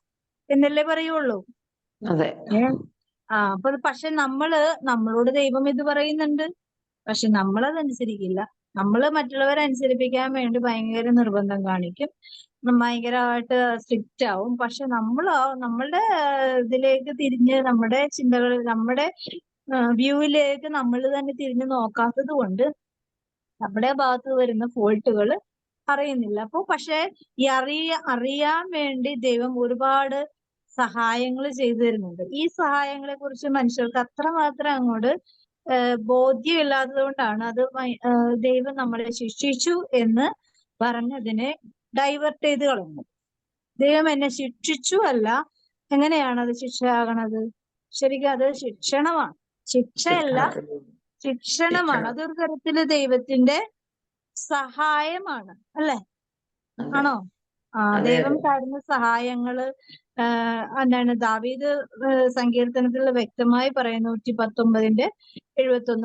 എന്നല്ലേ പറയുള്ളൂ. അപ്പൊ പക്ഷെ നമ്മളോട് ദൈവം ഇത് പറയുന്നുണ്ട്, പക്ഷെ നമ്മളതനുസരിക്കില്ല. നമ്മള് മറ്റുള്ളവരെ അനുസരിപ്പിക്കാൻ വേണ്ടി ഭയങ്കര നിർബന്ധം കാണിക്കും, ഭയങ്കരമായിട്ട് സ്ട്രിക്റ്റ് ആവും. പക്ഷെ നമ്മളുടെ ഇതിലേക്ക് തിരിഞ്ഞ്, നമ്മുടെ ചിന്തകൾ, നമ്മുടെ വ്യൂവിലേക്ക് നമ്മൾ തന്നെ തിരിഞ്ഞു നോക്കാത്തത് കൊണ്ട് നമ്മുടെ ഭാഗത്ത് വരുന്ന ഫോൾട്ടുകൾ അറിയുന്നില്ല. അപ്പൊ പക്ഷെ ഈ അറിയാൻ വേണ്ടി ദൈവം ഒരുപാട് സഹായങ്ങൾ ചെയ്തു തരുന്നുണ്ട്. ഈ സഹായങ്ങളെ കുറിച്ച് മനുഷ്യർക്ക് അത്രമാത്രം അങ്ങോട്ട് ബോധ്യമില്ലാത്തത് കൊണ്ടാണ് അത് ദൈവം നമ്മളെ ശിക്ഷിച്ചു എന്ന് പറഞ്ഞതിനെ ഡൈവേർട്ട് ചെയ്ത് കളഞ്ഞു. ദൈവം എന്നെ ശിക്ഷിച്ചു അല്ല, എങ്ങനെയാണ് അത് ശിക്ഷയാകണത്? ശരിക്കും അത് ശിക്ഷണമാണ്, ശിക്ഷയല്ല, ശിക്ഷണമാണ്. അതൊരു തരത്തില് ദൈവത്തിന്റെ സഹായമാണ്, അല്ലേ? ആണോ? ദൈവം തരുന്ന സഹായങ്ങള് എന്താണ്? ദാവീദ് സങ്കീർത്തനത്തിൽ വ്യക്തമായി പറയുന്നു, 119:71.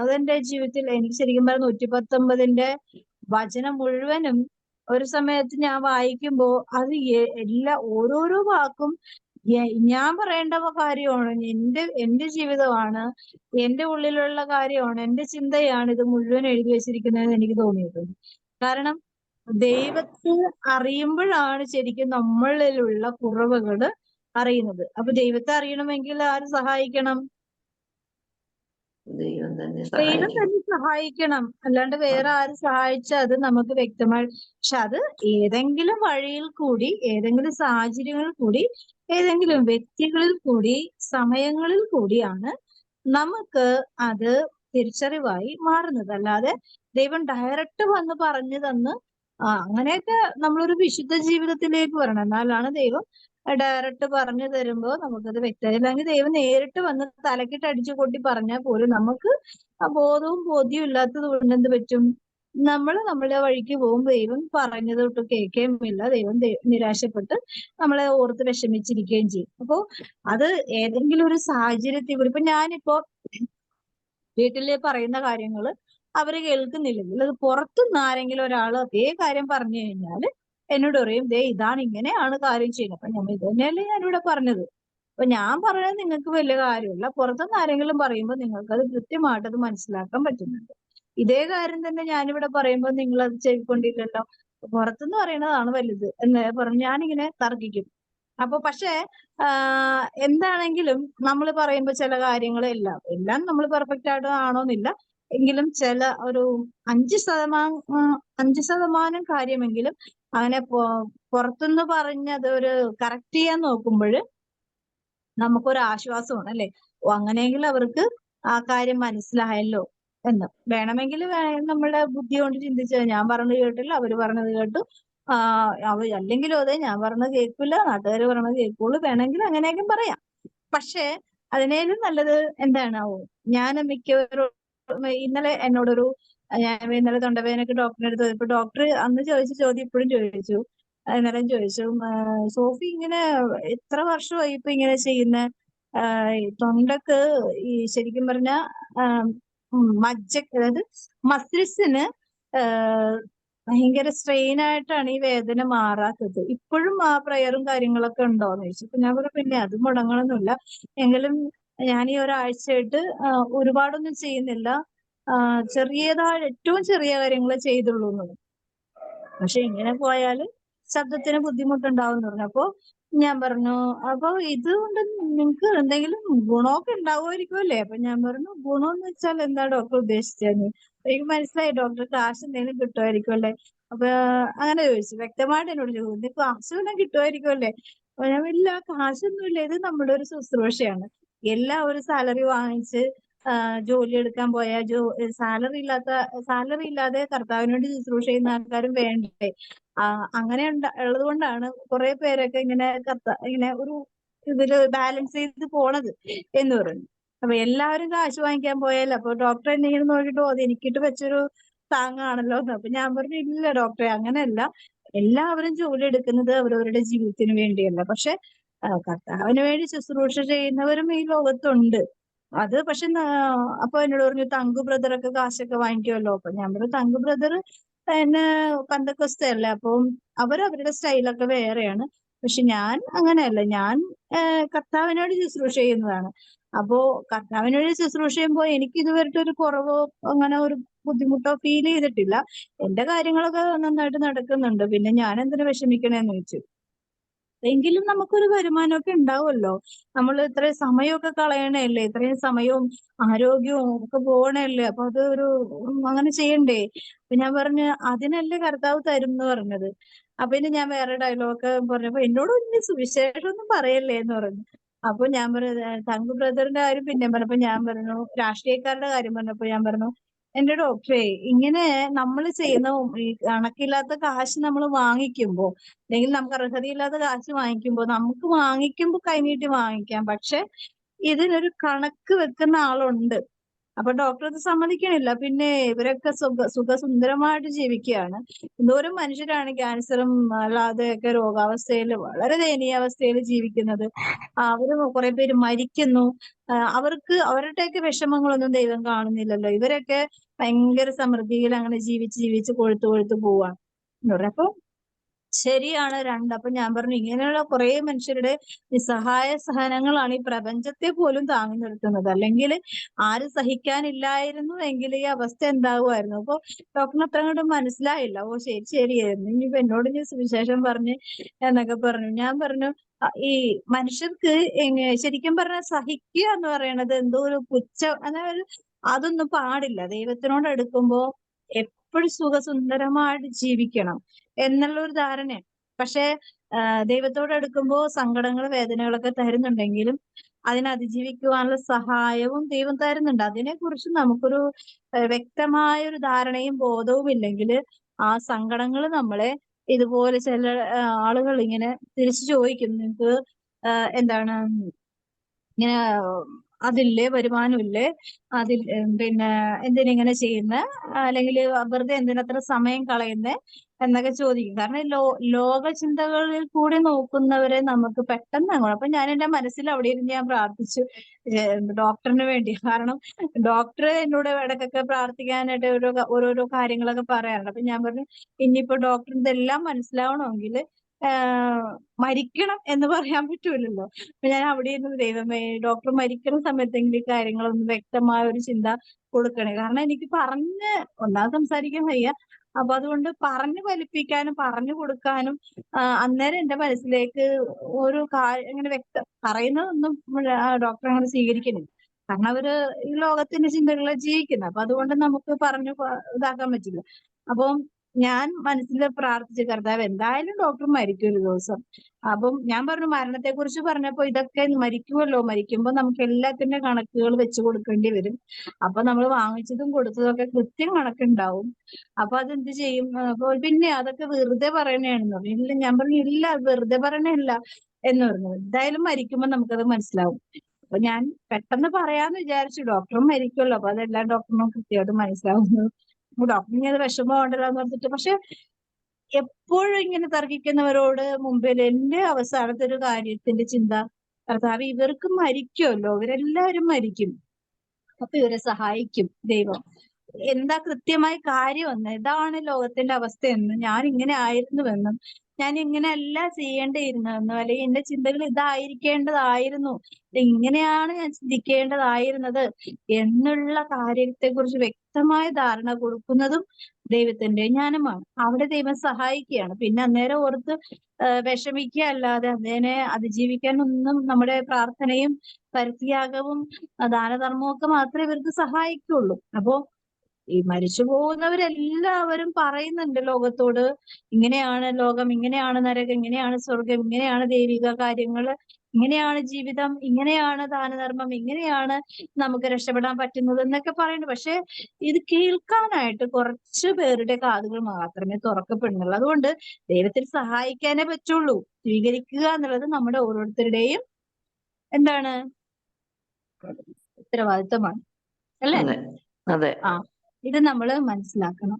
അതെന്റെ ജീവിതത്തിൽ എനിക്ക് ശരിക്കും പറഞ്ഞ 119 വചനം മുഴുവനും ഒരു സമയത്ത് ഞാൻ വായിക്കുമ്പോ അത് ഓരോരോ വാക്കും ഞാൻ പറയേണ്ട കാര്യമാണ്, എന്റെ ജീവിതമാണ്, എന്റെ ഉള്ളിലുള്ള കാര്യമാണ്, എന്റെ ചിന്തയാണ് ഇത് മുഴുവൻ എഴുതി വെച്ചിരിക്കുന്നതെന്ന് എനിക്ക് തോന്നിയിട്ടുണ്ട്. കാരണം ദൈവത്തെ അറിയുമ്പോഴാണ് ശരിക്കും നമ്മളിലുള്ള കുറവുകള് അറിയുന്നത്. അപ്പൊ ദൈവത്തെ അറിയണമെങ്കിൽ ആര് സഹായിക്കണം? ദൈവം തന്നെ സഹായിക്കണം, അല്ലാണ്ട് വേറെ ആര് സഹായിച്ചാൽ അത് നമുക്ക് വ്യക്തമായി. പക്ഷെ അത് ഏതെങ്കിലും വഴിയിൽ കൂടി, ഏതെങ്കിലും സാഹചര്യങ്ങളിൽ കൂടി, ഏതെങ്കിലും വ്യക്തികളിൽ കൂടി, സമയങ്ങളിൽ കൂടിയാണ് നമുക്ക് അത് തിരിച്ചറിവായി മാറുന്നത്. അല്ലാതെ ദൈവം ഡയറക്റ്റ് വന്ന് പറഞ്ഞു തന്ന് അങ്ങനെയൊക്കെ നമ്മളൊരു വിശുദ്ധ ജീവിതത്തിലേക്ക് വരണം. എന്നാലാണ് ദൈവം ഡയറക്റ്റ് പറഞ്ഞു തരുമ്പോ നമുക്കത് വ്യക്തത. അല്ലെങ്കിൽ ദൈവം നേരിട്ട് വന്ന് തലക്കിട്ട് അടിച്ചു കൊട്ടി പറഞ്ഞാൽ പോലും നമുക്ക് ബോധവും ബോധ്യവും ഇല്ലാത്തത് കൊണ്ട് എന്ത് പറ്റും? നമ്മളുടെ വഴിക്ക് പോകും. ദൈവം പറഞ്ഞത് തൊട്ട് കേൾക്കുകയുമില്ല. ദൈവം നിരാശപ്പെട്ട് നമ്മളെ ഓർത്ത് വിഷമിച്ചിരിക്കുകയും ചെയ്യും. അപ്പോ അത് ഏതെങ്കിലും ഒരു സാഹചര്യത്തിൽ കൂടി, ഇപ്പൊ ഞാനിപ്പോ വീട്ടില് പറയുന്ന കാര്യങ്ങള് അവര് കേൾക്കുന്നില്ലെങ്കിൽ, അത് പുറത്തുനിന്ന് ആരെങ്കിലും ഒരാൾ അതേ കാര്യം പറഞ്ഞു കഴിഞ്ഞാല് എന്നോട് പറയും, ഇതാണ് ഇങ്ങനെയാണ് കാര്യം ചെയ്യുന്നത്. അപ്പൊ ഞാൻ ഇത് തന്നെയല്ലേ ഞാനിവിടെ പറഞ്ഞത്. അപ്പൊ ഞാൻ പറയുന്നത് നിങ്ങൾക്ക് വലിയ കാര്യമില്ല, പുറത്തുനിന്ന് ആരെങ്കിലും പറയുമ്പോൾ നിങ്ങൾക്ക് അത് കൃത്യമായിട്ട് അത് മനസ്സിലാക്കാൻ പറ്റുന്നുണ്ട്. ഇതേ കാര്യം തന്നെ ഞാനിവിടെ പറയുമ്പോൾ നിങ്ങൾ അത് ചെയ്തുകൊണ്ടില്ലല്ലോ, പുറത്തുനിന്ന് പറയുന്നതാണ് വലുത് എന്ന് പറഞ്ഞ് ഞാനിങ്ങനെ തർക്കിക്കും. അപ്പൊ പക്ഷേ എന്താണെങ്കിലും നമ്മൾ പറയുമ്പോൾ ചില കാര്യങ്ങളെല്ലാം നമ്മൾ പെർഫെക്റ്റ് ആയിട്ട് ആണോന്നില്ല, എങ്കിലും ചില ഒരു 5% കാര്യമെങ്കിലും അങ്ങനെ പുറത്തുനിന്ന് പറഞ്ഞ് അതൊരു കറക്റ്റ് ചെയ്യാൻ നോക്കുമ്പോൾ നമുക്കൊരു ആശ്വാസമാണ്, അല്ലെ? അങ്ങനെയെങ്കിൽ അവർക്ക് ആ കാര്യം മനസ്സിലായല്ലോ എന്ന് വേണമെങ്കിൽ നമ്മുടെ ബുദ്ധി കൊണ്ട് ചിന്തിച്ചത് ഞാൻ പറഞ്ഞത് കേട്ടില്ല, അവര് പറഞ്ഞത് കേട്ടു, അല്ലെങ്കിലും അതെ ഞാൻ പറഞ്ഞത് കേൾക്കില്ല, നാട്ടുകാർ പറഞ്ഞത് കേൾക്കുള്ളൂ, വേണമെങ്കിൽ അങ്ങനെയൊക്കെ പറയാം. പക്ഷെ അതിനേലും നല്ലത് എന്താണാവോ, ഞാൻ മിക്കവരും ഇന്നലെ എന്നോടൊരു ഞാൻ ഇന്നലെ തൊണ്ടവേദനക്ക് ഡോക്ടറിന്റെ അടുത്ത് പോയപ്പോ ഡോക്ടർ അന്ന് ചോദിച്ച ചോദ്യം ഇപ്പോഴും ചോദിച്ചു, ഇന്നലെ ചോദിച്ചു, സോഫി ഇങ്ങനെ എത്ര വർഷമായി ഇപ്പൊ ഇങ്ങനെ ചെയ്യുന്ന, തൊണ്ടക്ക് ഈ ശരിക്കും പറഞ്ഞ മജ്ജ, അതായത് മസിൽസിന് ഭയങ്കര സ്ട്രെയിൻ ആയിട്ടാണ് ഈ വേദന മാറാത്തത്, ഇപ്പോഴും ആ പ്രയറും കാര്യങ്ങളൊക്കെ ഉണ്ടോന്ന് ചോദിച്ചു. അപ്പൊ ഞാൻ പറഞ്ഞു പിന്നെ അത് മുടങ്ങണമെന്നില്ല, എങ്കിലും ഞാൻ ഈ ഒരാഴ്ചയായിട്ട് ഒരുപാടൊന്നും ചെയ്യുന്നില്ല, ചെറിയതായ ഏറ്റവും ചെറിയ കാര്യങ്ങളെ ചെയ്തുള്ളൂ എന്ന് പറഞ്ഞു. പക്ഷെ ഇങ്ങനെ പോയാല് ശബ്ദത്തിന് ബുദ്ധിമുട്ടുണ്ടാവും എന്ന് പറഞ്ഞു. അപ്പൊ ഞാൻ പറഞ്ഞു അപ്പൊ ഇതുകൊണ്ട് നിങ്ങക്ക് എന്തെങ്കിലും ഗുണമൊക്കെ ഉണ്ടാവുമായിരിക്കും അല്ലേ? അപ്പൊ ഞാൻ പറഞ്ഞു ഗുണമെന്ന് വെച്ചാൽ എന്താ ഡോക്ടർ ഉദ്ദേശിച്ചതെന്ന്. എനിക്ക് മനസ്സിലായി, ഡോക്ടർ കാശ് എന്തെങ്കിലും കിട്ടുമായിരിക്കും അല്ലേ? അപ്പൊ അങ്ങനെ ചോദിച്ചു, വ്യക്തമായിട്ട് എന്നോട് ചോദിച്ചു കാശ് വല്ലതും കിട്ടുമായിരിക്കും അല്ലേ? അപ്പൊ ഞാൻ ഇല്ല, കാശൊന്നുമില്ല, ഇത് നമ്മുടെ ഒരു ശുശ്രൂഷയാണ്. എല്ലാവരും സാലറി വാങ്ങിച്ച് ജോലി എടുക്കാൻ പോയാൽ സാലറി ഇല്ലാതെ കർത്താവിന് വേണ്ടി ശുശ്രൂഷ ചെയ്യുന്ന ആൾക്കാരും വേണ്ടേ? അങ്ങനെ ഉള്ളത് കൊണ്ടാണ് കുറെ പേരൊക്കെ ഇങ്ങനെ ഒരു ഇതില് ബാലൻസ് ചെയ്ത് പോണത് എന്ന് പറഞ്ഞു. അപ്പൊ എല്ലാവരും കാശ് വാങ്ങിക്കാൻ പോയാൽ അപ്പൊ ഡോക്ടർ എന്തെങ്കിലും നോക്കിയിട്ട് അത് എനിക്കിട്ട് വെച്ചൊരു താങ്ങാണല്ലോ എന്ന്. അപ്പൊ ഞാൻ പറഞ്ഞു ഇല്ല ഡോക്ടറെ, അങ്ങനെയല്ല, എല്ലാവരും ജോലി എടുക്കുന്നത് അവരവരുടെ ജീവിതത്തിന് വേണ്ടിയല്ല, പക്ഷെ കർത്താവിന് വേണ്ടി ശുശ്രൂഷ ചെയ്യുന്നവരും ഈ ലോകത്തുണ്ട്. അത് പക്ഷെ അപ്പൊ എന്നോട് പറഞ്ഞു തങ്കു ബ്രദറൊക്കെ കാശൊക്കെ വാങ്ങിക്കുമല്ലോ. അപ്പൊ ഞാൻ പറഞ്ഞു തങ്കു ബ്രദർ പിന്നെ പന്തക്കോസ്തേ അല്ലേ, അപ്പം അവരവരുടെ സ്റ്റൈലൊക്കെ വേറെയാണ്. പക്ഷെ ഞാൻ അങ്ങനെയല്ല, ഞാൻ കർത്താവിനോട് ശുശ്രൂഷ ചെയ്യുന്നതാണ്. അപ്പോ കർത്താവിനോട് ശുശ്രൂഷ ചെയ്യുമ്പോൾ എനിക്ക് ഇതുവരെയായിട്ട് ഒരു കുറവോ അങ്ങനെ ഒരു ബുദ്ധിമുട്ടോ ഫീൽ ചെയ്തിട്ടില്ല. എന്റെ കാര്യങ്ങളൊക്കെ നന്നായിട്ട് നടക്കുന്നുണ്ട്, പിന്നെ ഞാൻ എന്തിനു വിഷമിക്കണേന്ന് ചോദിച്ചു. എങ്കിലും നമുക്കൊരു വരുമാനമൊക്കെ ഉണ്ടാവുമല്ലോ, നമ്മൾ ഇത്രയും സമയമൊക്കെ കളയണല്ലേ, ഇത്രയും സമയവും ആരോഗ്യവും ഒക്കെ പോകണല്ലേ, അപ്പൊ അത് അങ്ങനെ ചെയ്യണ്ടേ? അപ്പൊ ഞാൻ പറഞ്ഞു അതിനല്ലേ കർത്താവ് തരും എന്ന് പറഞ്ഞത്. അപ്പൊ ഇനി ഞാൻ വേറെ ഡയലോഗ് പറഞ്ഞപ്പോ എന്നോട് ഇനി സുവിശേഷം ഒന്നും പറയല്ലേ എന്ന് പറഞ്ഞു. അപ്പൊ ഞാൻ പറഞ്ഞു തങ്കു ബ്രദറിന്റെ കാര്യം പിന്നെ പറഞ്ഞപ്പോ ഞാൻ പറഞ്ഞു, രാഷ്ട്രീയക്കാരുടെ കാര്യം പറഞ്ഞപ്പോ ഞാൻ പറഞ്ഞു എന്റെ ഡോക്ടറെ, ഇങ്ങനെ നമ്മൾ ചെയ്യുന്ന ഈ കണക്കില്ലാത്ത കാശ് നമ്മൾ വാങ്ങിക്കുമ്പോ, അല്ലെങ്കിൽ നമുക്ക് അർഹതയില്ലാത്ത കാശ് വാങ്ങിക്കുമ്പോ, നമുക്ക് വാങ്ങിക്കുമ്പോ കൈനീട്ടി വാങ്ങിക്കാം, പക്ഷെ ഇതിനൊരു കണക്ക് വെക്കുന്ന ആളുണ്ട്. അപ്പൊ ഡോക്ടർ അത് സമ്മതിക്കണില്ല. പിന്നെ ഇവരൊക്കെ സുഖസുന്ദരമായിട്ട് ജീവിക്കുകയാണ്. എന്തോരം മനുഷ്യരാണ് ക്യാൻസറും അല്ലാതെയൊക്കെ രോഗാവസ്ഥയിൽ വളരെ ദയനീയാവസ്ഥയിൽ ജീവിക്കുന്നത്. അവര് കുറെ പേര് മരിക്കുന്നു. അവരുടെയൊക്കെ വിഷമങ്ങളൊന്നും ദൈവം കാണുന്നില്ലല്ലോ. ഇവരൊക്കെ ഭയങ്കര സമൃദ്ധിയിൽ അങ്ങനെ ജീവിച്ച് കൊഴുത്ത് പോവാണ് എന്ന് പറഞ്ഞു. അപ്പൊ ശരിയാണ് അപ്പൊ ഞാൻ പറഞ്ഞു ഇങ്ങനെയുള്ള കുറെ മനുഷ്യരുടെ നിസ്സഹായ സഹനങ്ങളാണ് ഈ പ്രപഞ്ചത്തെ പോലും താങ്ങി നിർത്തുന്നത്. അല്ലെങ്കിൽ ആരും സഹിക്കാനില്ലായിരുന്നു എങ്കിൽ ഈ അവസ്ഥ എന്താകുമായിരുന്നു? അപ്പൊ ഡോക്ടറിന് അത്ര അങ്ങോട്ട് മനസ്സിലായില്ല. ഓ ശരിയായിരുന്നു, ഇനിയിപ്പോ എന്നോട് ഇനി സുവിശേഷം പറഞ്ഞ് എന്നൊക്കെ പറഞ്ഞു. ഞാൻ പറഞ്ഞു ഈ മനുഷ്യർക്ക് ശരിക്കും പറഞ്ഞാൽ സഹിക്കുക എന്ന് പറയണത് എന്തോ ഒരു അതായത് അതൊന്നും പാടില്ല. ദൈവത്തിനോട് അടുക്കുമ്പോ എപ്പോഴും സുഖസുന്ദരമായിട്ട് ജീവിക്കണം എന്നുള്ള ഒരു ധാരണയാണ്. പക്ഷെ ദൈവത്തോട് അടുക്കുമ്പോൾ സങ്കടങ്ങൾ വേദനകളൊക്കെ തരുന്നുണ്ടെങ്കിലും അതിനെ അതിജീവിക്കുവാനുള്ള സഹായവും ദൈവം തരുന്നുണ്ട്. അതിനെക്കുറിച്ച് നമുക്കൊരു വ്യക്തമായ ഒരു ധാരണയും ബോധവും ഇല്ലെങ്കിൽ ആ സങ്കടങ്ങൾ നമ്മളെ ഇതുപോലെ ചില ആളുകൾ ഇങ്ങനെ തിരിച്ചു ചോദിക്കും, നിങ്ങക്ക് എന്താണ് ഇങ്ങനെ അതില്ലേ, വരുമാനമില്ലേ, അതിൽ പിന്നെ എന്തിനിങ്ങനെ ചെയ്യുന്ന, അല്ലെങ്കിൽ വെറുതെ എന്തിനത്ര സമയം കളയുന്നേ എന്നൊക്കെ ചോദിക്കും. കാരണം ലോക ചിന്തകളിൽ കൂടി നോക്കുന്നവരെ നമുക്ക് പെട്ടെന്ന് അപ്പൊ ഞാൻ എന്റെ മനസ്സിൽ അവിടെ ഇരുന്ന് ഞാൻ പ്രാർത്ഥിച്ചു ഡോക്ടറിന് വേണ്ടി. കാരണം ഡോക്ടർ എന്നോട് ഇടയ്ക്കൊക്കെ പ്രാർത്ഥിക്കാനായിട്ട് ഓരോരോ കാര്യങ്ങളൊക്കെ പറയാറുണ്ട്. അപ്പൊ ഞാൻ പറഞ്ഞു ഇനിയിപ്പോ ഡോക്ടറിന് ഇതെല്ലാം മനസ്സിലാവണമെങ്കിൽ മരിക്കണം എന്ന് പറയാൻ പറ്റൂലല്ലോ. അപ്പൊ ഞാൻ അവിടെ ഇരുന്ന് ദൈവമേ, ഡോക്ടർ മരിക്കുന്ന സമയത്തെങ്കിലും ഈ കാര്യങ്ങളൊന്നും വ്യക്തമായ ഒരു ചിന്ത കൊടുക്കണേ. കാരണം എനിക്ക് ഒന്നാമത് സംസാരിക്കാൻ വയ്യ. അപ്പൊ അതുകൊണ്ട് പറഞ്ഞു ഫലിപ്പിക്കാനും പറഞ്ഞു കൊടുക്കാനും അന്നേരം എന്റെ മനസ്സിലേക്ക് ഒരു ഇങ്ങനെ പറയുന്നതൊന്നും ഡോക്ടർ അങ്ങനെ സ്വീകരിക്കുന്നില്ല. കാരണം അവര് ഈ ലോകത്തിന്റെ ചിന്തകളെ ജീവിക്കുന്നത്. അപ്പൊ അതുകൊണ്ട് നമുക്ക് പറഞ്ഞു ഇതാക്കാൻ പറ്റില്ല. അപ്പം ഞാൻ മനസ്സിൽ പ്രാർത്ഥിച്ചു, കർത്താവ് എന്തായാലും ഡോക്ടർ മരിക്കും ഒരു ദിവസം. അപ്പം ഞാൻ പറഞ്ഞു, മരണത്തെ കുറിച്ച് പറഞ്ഞപ്പോ ഇതൊക്കെ മരിക്കുമല്ലോ, മരിക്കുമ്പോ നമുക്ക് എല്ലാത്തിന്റെ കണക്കുകൾ വെച്ച് കൊടുക്കേണ്ടി വരും. അപ്പൊ നമ്മൾ വാങ്ങിച്ചതും കൊടുത്തതും ഒക്കെ കൃത്യം കണക്കുണ്ടാവും. അപ്പൊ അതെന്ത് ചെയ്യും? അപ്പൊ പിന്നെ അതൊക്കെ വെറുതെ പറയണേണെന്ന് പറഞ്ഞു. ഇല്ല, ഞാൻ പറഞ്ഞു ഇല്ല, വെറുതെ പറയണല്ല എന്ന് പറഞ്ഞു. എന്തായാലും മരിക്കുമ്പോ നമുക്കത് മനസ്സിലാവും. അപ്പൊ ഞാൻ പെട്ടെന്ന് പറയാന്ന് വിചാരിച്ചു, ഡോക്ടറും മരിക്കുമല്ലോ, അപ്പൊ അതെല്ലാ ഡോക്ടറിനും കൃത്യമായിട്ട് മനസ്സിലാവുന്നു. ഡോക്ടറിന് അത് വിഷമം ഉണ്ടല്ലോ എന്ന് പറഞ്ഞിട്ട്. പക്ഷെ എപ്പോഴും ഇങ്ങനെ തർക്കിക്കുന്നവരോട് മുമ്പിൽ എന്റെ അവസാനത്തെ ഒരു കാര്യത്തിന്റെ ചിന്ത, കർത്താവ് ഇവർക്ക് മരിക്കുമല്ലോ, ഇവരെല്ലാവരും മരിക്കും, അപ്പൊ ഇവരെ സഹായിക്കും ദൈവം. എന്താ കൃത്യമായി കാര്യമെന്ന്, ഇതാണ് ലോകത്തിന്റെ അവസ്ഥയെന്ന്, ഞാൻ ഇങ്ങനെ ആയിരുന്നുവെന്നും ഞാൻ ഇങ്ങനെയല്ല ചെയ്യേണ്ടിയിരുന്നതെന്നും, അല്ലെങ്കിൽ എന്റെ ചിന്തകൾ ഇതായിരിക്കേണ്ടതായിരുന്നു, ഇങ്ങനെയാണ് ഞാൻ ചിന്തിക്കേണ്ടതായിരുന്നത് എന്നുള്ള കാര്യത്തെ കുറിച്ച് വ്യക്തമായ ധാരണ കൊടുക്കുന്നതും ദൈവത്തിന്റെ ജ്ഞാനമാണ്. അവിടെ ദൈവം സഹായിക്കുകയാണ്. പിന്നെ അന്നേരം ഓർത്ത് വിഷമിക്കുക അല്ലാതെ അതിനെ അതിജീവിക്കാനൊന്നും നമ്മുടെ പ്രാർത്ഥനയും പരിത്യാഗവും ദാനധർമ്മവും ഒക്കെ മാത്രമേ ഇവർക്ക് സഹായിക്കുള്ളൂ. അപ്പോ ഈ മരിച്ചു പോകുന്നവരെല്ലാവരും പറയുന്നുണ്ട് ലോകത്തോട്, ഇങ്ങനെയാണ് ലോകം, ഇങ്ങനെയാണ് നരകം, ഇങ്ങനെയാണ് സ്വർഗം, ഇങ്ങനെയാണ് ദൈവിക കാര്യങ്ങള്, ഇങ്ങനെയാണ് ജീവിതം, ഇങ്ങനെയാണ് ദാനധർമ്മം, ഇങ്ങനെയാണ് നമുക്ക് രക്ഷപ്പെടാൻ പറ്റുന്നത് എന്നൊക്കെ പറയുന്നു. പക്ഷെ ഇത് കേൾക്കാനായിട്ട് കുറച്ചു പേരുടെ കാതുകൾ മാത്രമേ തുറക്കപ്പെടുന്നുള്ളൂ. അതുകൊണ്ട് ദൈവത്തിൽ സഹായിക്കാനേ പറ്റുള്ളൂ. സ്വീകരിക്കുക എന്നുള്ളത് നമ്മുടെ ഓരോരുത്തരുടെയും എന്താണ് ഉത്തരവാദിത്തമാണ്, അല്ലേ? അതെ അതെ. ആ, ഇത് നമ്മൾ മനസ്സിലാക്കണം.